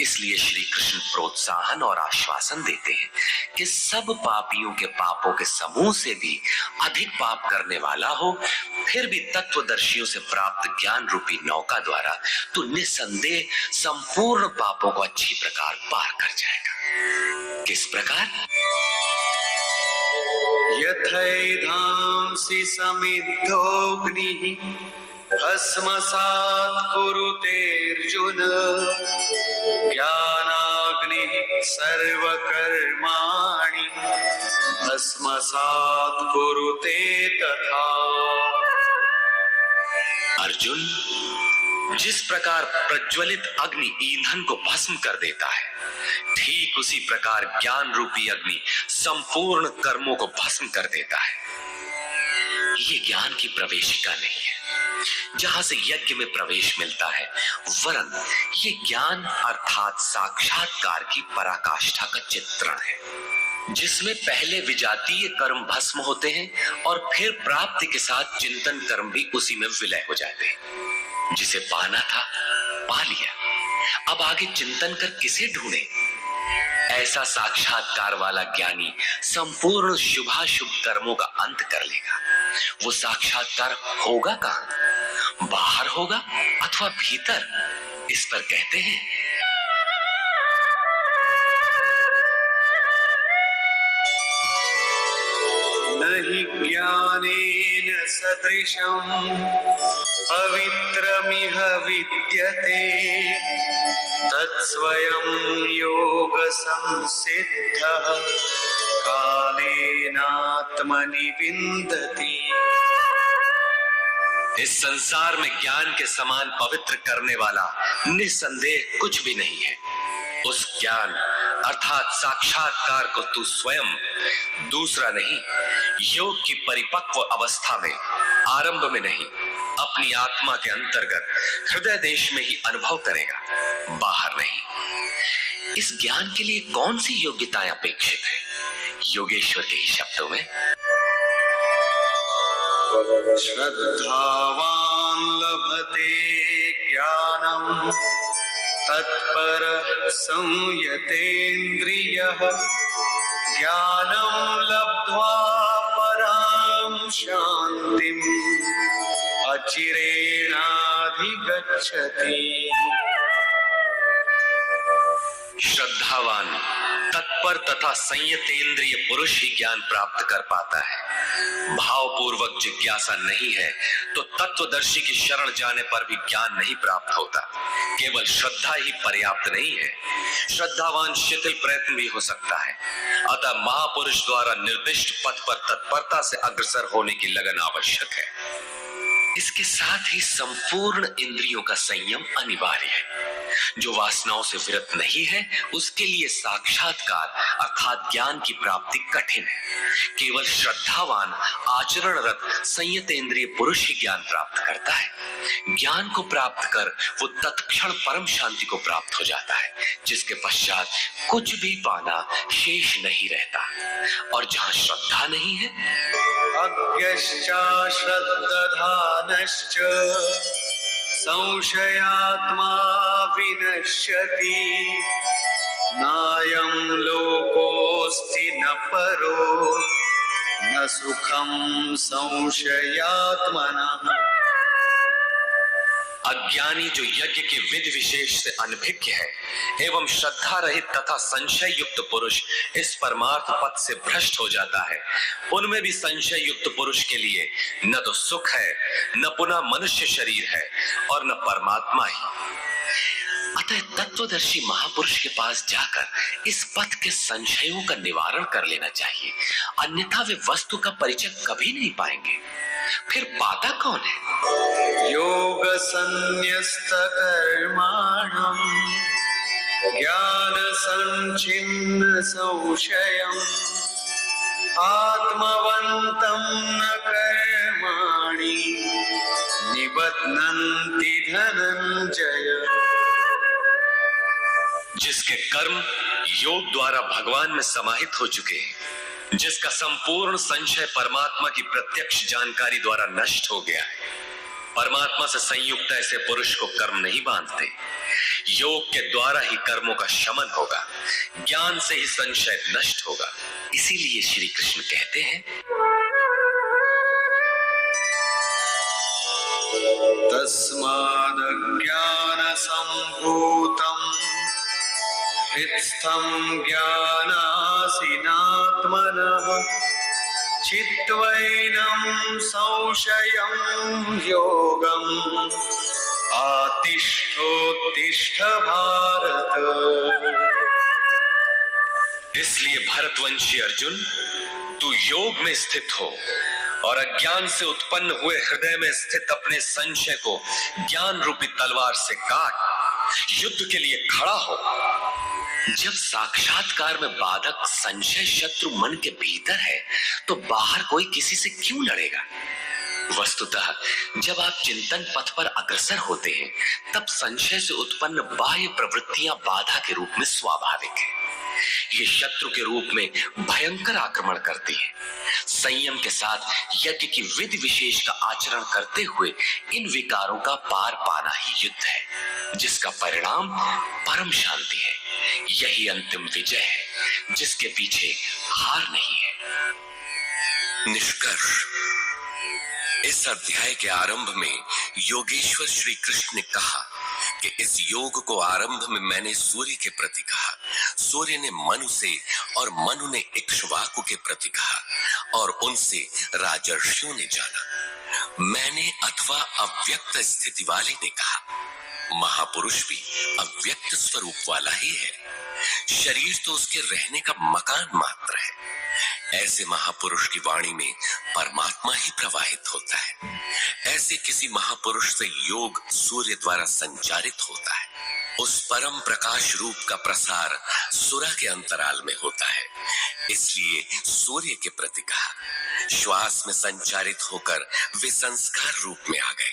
इसलिए श्री कृष्ण प्रोत्साहन और आश्वासन देते हैं कि सब पापियों के पापों के समूह से भी अधिक पाप करने वाला हो, फिर भी तत्वदर्शियों से प्राप्त ज्ञान रूपी नौका द्वारा तो निसंदेह संपूर्ण पापों को अच्छी प्रकार पार कर जाएगा। किस प्रकार? यथैधांसि समिद्धोऽग्निः भस्मसात् कुरुतेऽर्जुन ज्ञानाग्निः सर्वकर्माणि भस्मसात् कुरुते तथा। अर्जुन, जिस प्रकार प्रज्वलित अग्नि ईंधन को भस्म कर देता है, ठीक उसी प्रकार ज्ञान रूपी अग्नि संपूर्ण कर्मों को भस्म कर देता है। ये ज्ञान की प्रवेशिका नहीं है जहां से यज्ञ में प्रवेश मिलता है, वरन ये ज्ञान अर्थात साक्षात्कार की पराकाष्ठा का चित्रण है, जिसमें पहले विजातीय कर्म भस्म होते हैं और फिर प्राप्ति के साथ चिंतन कर्म भी उसी में विलय हो जाते हैं। जिसे पाना था पा लिया, अब आगे चिंतन कर किसे ढूंढे? ऐसा साक्षात्कार वाला ज्ञानी संपूर्ण शुभाशुभ कर्मों का अंत कर लेगा। वो साक्षात्कार होगा कहां? बाहर होगा अथवा भीतर? इस पर कहते हैं, नहि ज्ञानेन सदृशं पवित्रमिह विद्यते तत्स्वयं योग संसिद्धः कालेनात्मनि विन्दति। इस संसार में ज्ञान के समान पवित्र करने वाला निसंदेह कुछ भी नहीं है। उस ज्ञान अर्थात साक्षात्कार को तू स्वयं, दूसरा नहीं, योग की परिपक्व अवस्था में, आरंभ में नहीं, अपनी आत्मा के अंतर्गत हृदय देश में ही अनुभव करेगा, बाहर नहीं। इस ज्ञान के लिए कौन सी योग्यताएं अपेक्षित है? योगेश्वर के ही शब्दों में, श्रद्धावान् लभते ज्ञानम् तत्पर संयतेन्द्रियः ज्ञानं लब्ध्वा परां शान्तिम् अचिरेणाधिगच्छति। श्रद्धावान, तत्पर तथा संयतेंद्रिय पुरुष ही ज्ञान प्राप्त कर पाता है। भावपूर्वक जिज्ञासा नहीं है तो तत्वदर्शी की शरण जाने पर भी ज्ञान नहीं प्राप्त होता। केवल श्रद्धा ही पर्याप्त नहीं है, श्रद्धावान शिथिल प्रयत्न भी हो सकता है। अतः महापुरुष द्वारा निर्दिष्ट पथ पर तत्परता से अग्रसर होने की लगन आवश्यक है। इसके साथ ही संपूर्ण इंद्रियों का संयम अनिवार्य है। जो वासनाओं से विरत नहीं है उसके लिए साक्षात्कार अर्थात ज्ञान की प्राप्ति कठिन है। केवल श्रद्धावान आचरणरत संयतेंद्रिय पुरुष ही ज्ञान प्राप्त करता है। ज्ञान को प्राप्त कर वो तत्क्षण परम शांति को प्राप्त हो जाता है, जिसके पश्चात कुछ भी पाना शेष नहीं रहता। और जहां श्रद्धा नहीं है, अज्ञश्चाश्रद्धधानश्च संशयात्मा विनश्यति नायं लोकोऽस्ति न परो न सुखं संशयात्मनः। अज्ञानी जो यज्ञ के विधि विशेष से अनभिज्ञ है एवं श्रद्धा रहित तथा संशय युक्त पुरुष इस परमार्थ पथ से भ्रष्ट हो जाता है। उनमें भी संशय युक्त पुरुष के लिए न तो सुख है, न पुनः मनुष्य शरीर है और न परमात्मा ही। अतः तत्वदर्शी महापुरुष के पास जाकर इस पथ के संशयों का निवारण कर लेना चाहिए, अन्यथा वे वस्तु का परिचय कभी नहीं पाएंगे। फिर पाता कौन है? योग संन्यस्त कर्माणम् ज्ञान संचिन्न संशयम् आत्मवन्तं न कर्माणि निबध्नन्ति धनंजय। जिसके कर्म योग द्वारा भगवान में समाहित हो चुके हैं, जिसका संपूर्ण संशय परमात्मा की प्रत्यक्ष जानकारी द्वारा नष्ट हो गया है। परमात्मा से संयुक्त ऐसे पुरुष को कर्म नहीं बांधते। योग के द्वारा ही कर्मों का शमन होगा, ज्ञान से ही संशय नष्ट होगा। इसीलिए श्री कृष्ण कहते हैं, तस्मादज्ञान सम्भूतम् हृत्स्थं ज्ञानासिनात्मनः चित्वैनं संशयं योगम् आतिष्ठोत्तिष्ठ भारत। इसलिए भरतवंशी अर्जुन, तू योग में स्थित हो और अज्ञान से उत्पन्न हुए हृदय में स्थित अपने संशय को ज्ञान रूपी तलवार से काट युद्ध के लिए खड़ा हो। जब साक्षात्कार में बाधक संशय शत्रु मन के भीतर है, तो बाहर कोई किसी से क्यों लड़ेगा? वस्तुतः जब आप चिंतन पथ पर अग्रसर होते हैं, तब संशय से उत्पन्न बाह्य प्रवृत्तियां बाधा के रूप में स्वाभाविक है। ये शत्रु के रूप में भयंकर आक्रमण करती है। संयम के साथ यज्ञ की विधि विशेष का आचरण करते हुए इन विकारों का पार पाना ही युद्ध है, जिसका परिणाम परम शांति है। यही अंतिम विजय है, जिसके पीछे हार नहीं है। निष्कर्ष, इस अध्याय के आरंभ में योगेश्वर श्री कृष्ण ने कहा कि इस योग को आरंभ में मैंने सूर्य के प्रति कहा, सूर्य ने मनु से और मनु ने इक्ष्वाकु के प्रति कहा और उनसे राजर्षियों ने जाना। मैंने अथवा अव्यक्त स्थिति वाले ने कहा। महापुरुष भी अव्यक्त स्वरूप वाला ही है, शरीर तो उसके रहने का मकान मात्र है। ऐसे महापुरुष की वाणी में परमात्मा ही प्रवाहित होता है। ऐसे किसी महापुरुष से योग सूर्य द्वारा संचारित होता है। उस परम प्रकाश रूप का प्रसार सुरा के अंतराल में होता है, इसलिए सूर्य के प्रति कहा। श्वास में संचारित होकर वे संस्कार रूप में आ गए।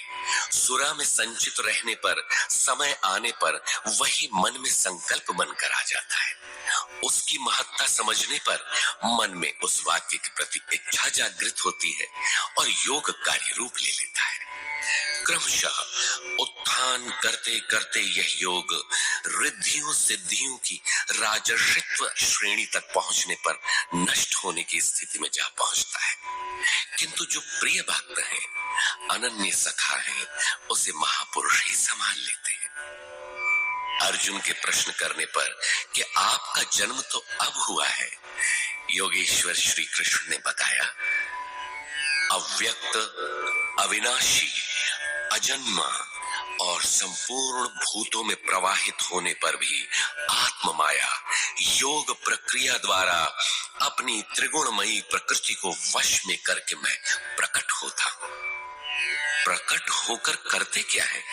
सुरा में संचित रहने पर समय आने पर वही मन में संकल्प बनकर आ जाता है। उसकी महत्ता समझने पर मन में उस वाक्य के प्रति इच्छा जागृत होती है और योग कार्य रूप ले लेता है। क्रमशः उत्थान करते करते यह योग रिद्धियों सिद्धियों की राजर्षित्व श्रेणी तक पहुंचने पर नष्ट होने की स्थिति में जा पहुंचता है। किंतु जो प्रिय भक्त हैं, अनन्य सखा हैं, उसे महापुरुष ही संभाल लेते हैं। अर्जुन के प्रश्न करने पर कि आपका जन्म तो अब हुआ है, योगेश्वर श्री कृष्ण ने बताया, अव्यक्त, अविनाशी, अजन्मा और संपूर्ण भूतों में प्रवाहित होने पर भी आत्म माया योग प्रक्रिया द्वारा अपनी त्रिगुणमयी प्रकृति को वश में करके मैं प्रकट होता हूं। प्रकट होकर करते क्या है?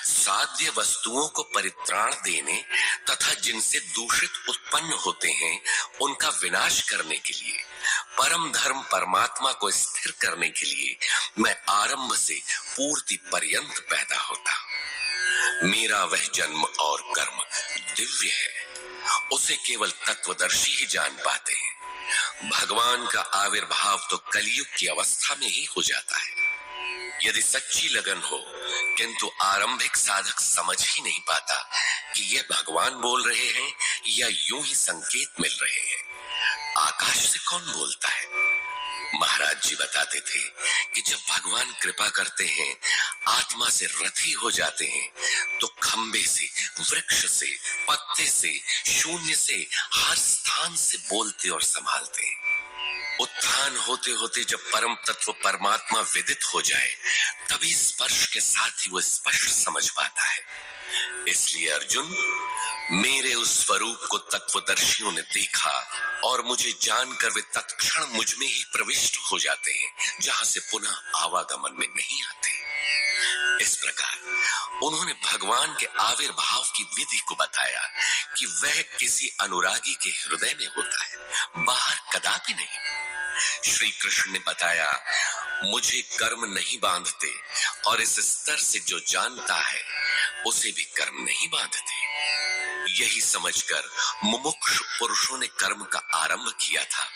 साध्य वस्तुओं को परित्राण देने तथा जिनसे दूषित उत्पन्न होते हैं उनका विनाश करने के लिए, परम धर्म परमात्मा को स्थिर करने के लिए मैं आरंभ से पूर्ति पर्यंत पैदा होता। मेरा वह जन्म और कर्म दिव्य है, उसे केवल तत्वदर्शी ही जान पाते हैं। भगवान का आविर्भाव तो कलयुग की अवस्था में ही हो जाता है। यदि सच्ची लगन हो, किंतु आरंभिक साधक समझ ही नहीं पाता कि यह भगवान बोल रहे हैं या यूं ही संकेत मिल रहे हैं। आकाश से कौन बोलता है? महाराज जी बताते थे कि जब भगवान कृपा करते हैं, आत्मा से रथी हो जाते हैं, तो खंबे से, वृक्ष से, पत्ते से, शून्य से, हर स्थान से बोलते और संभालते हैं। उत्थान होते होते जब परम तत्व परमात्मा विदित हो जाए, तभी स्पर्श के साथ ही वो स्पष्ट समझ पाता है। इसलिए अर्जुन, मेरे उस स्वरूप को तत्वदर्शियों ने देखा और मुझे जानकर वे तत्क्षण मुझ में ही प्रविष्ट हो जाते हैं, जहां से पुनः आवागमन में नहीं आते। इस प्रकार उन्होंने भगवान के आविर्भाव की विधि को बताया कि वह किसी अनुरागी के हृदय में होता है, बाहर कदापि नहीं। श्री कृष्ण ने बताया, मुझे कर्म नहीं बांधते और इस स्तर से जो जानता है उसे भी कर्म नहीं बांधते। यही समझकर मुमुक्षु पुरुषों ने कर्म का आरंभ किया था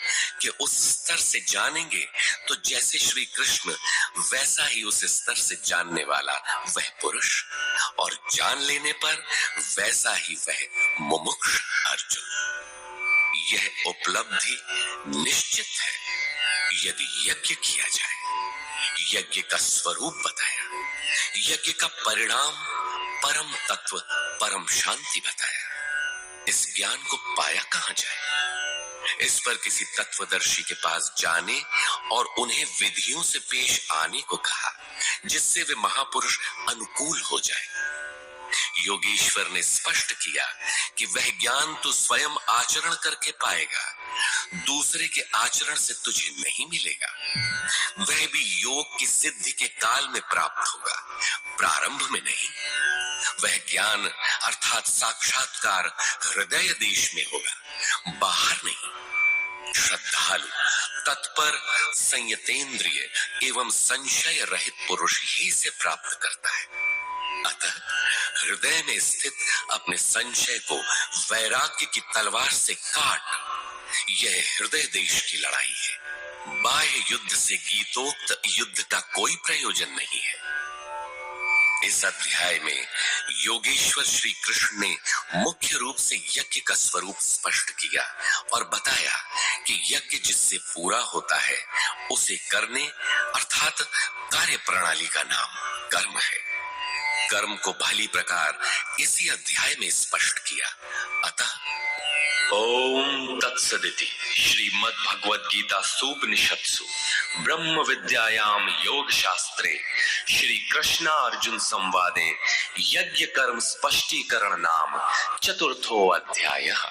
कि उस स्तर से जानेंगे तो जैसे श्री कृष्ण वैसा ही उस स्तर से जानने वाला वह पुरुष, और जान लेने पर वैसा ही वह मुमुक्ष अर्जुन। यह उपलब्धि निश्चित है यदि यज्ञ किया जाए। यज्ञ का स्वरूप बताया, यज्ञ का परिणाम परम तत्व परम शांति बताया। इस ज्ञान को पाया कहां जाए? इस पर किसी तत्वदर्शी के पास जाने और उन्हें विधियों से पेश आने को कहा, जिससे वे महापुरुष अनुकूल हो जाए। योगेश्वर ने स्पष्ट किया कि वह ज्ञान तो स्वयं आचरण करके पाएगा, दूसरे के आचरण से तुझे नहीं मिलेगा। वह भी योग की सिद्धि के काल में प्राप्त होगा, प्रारंभ में नहीं। वह ज्ञान अर्थात साक्षात्कार हृदय देश में होगा, बाहर नहीं। श्रद्धालु, तत्पर, संयतेंद्रिय एवं संशय रहित पुरुष ही से प्राप्त करता है। अतः हृदय में स्थित अपने संशय को वैराग्य की तलवार से काट। यह हृदय देश की लड़ाई है। बाह्य युद्ध से गीतोक्त युद्ध का कोई प्रयोजन नहीं है। इस अध्याय में योगेश्वर श्री कृष्ण ने मुख्य रूप से यज्ञ का स्वरूप स्पष्ट किया और बताया कि यज्ञ जिससे पूरा होता है उसे करने अर्थात कार्य प्रणाली का नाम कर्म है। कर्म को भली प्रकार इसी अध्याय में स्पष्ट किया। अतः ओम तत्सदिति श्रीमद् भगवद गीता सूपनिषत्सु ब्रह्म विद्यायाम योग शास्त्रे श्री कृष्ण अर्जुन संवादे यज्ञ कर्म स्पष्टीकरण नाम चतुर्थो अध्यायः।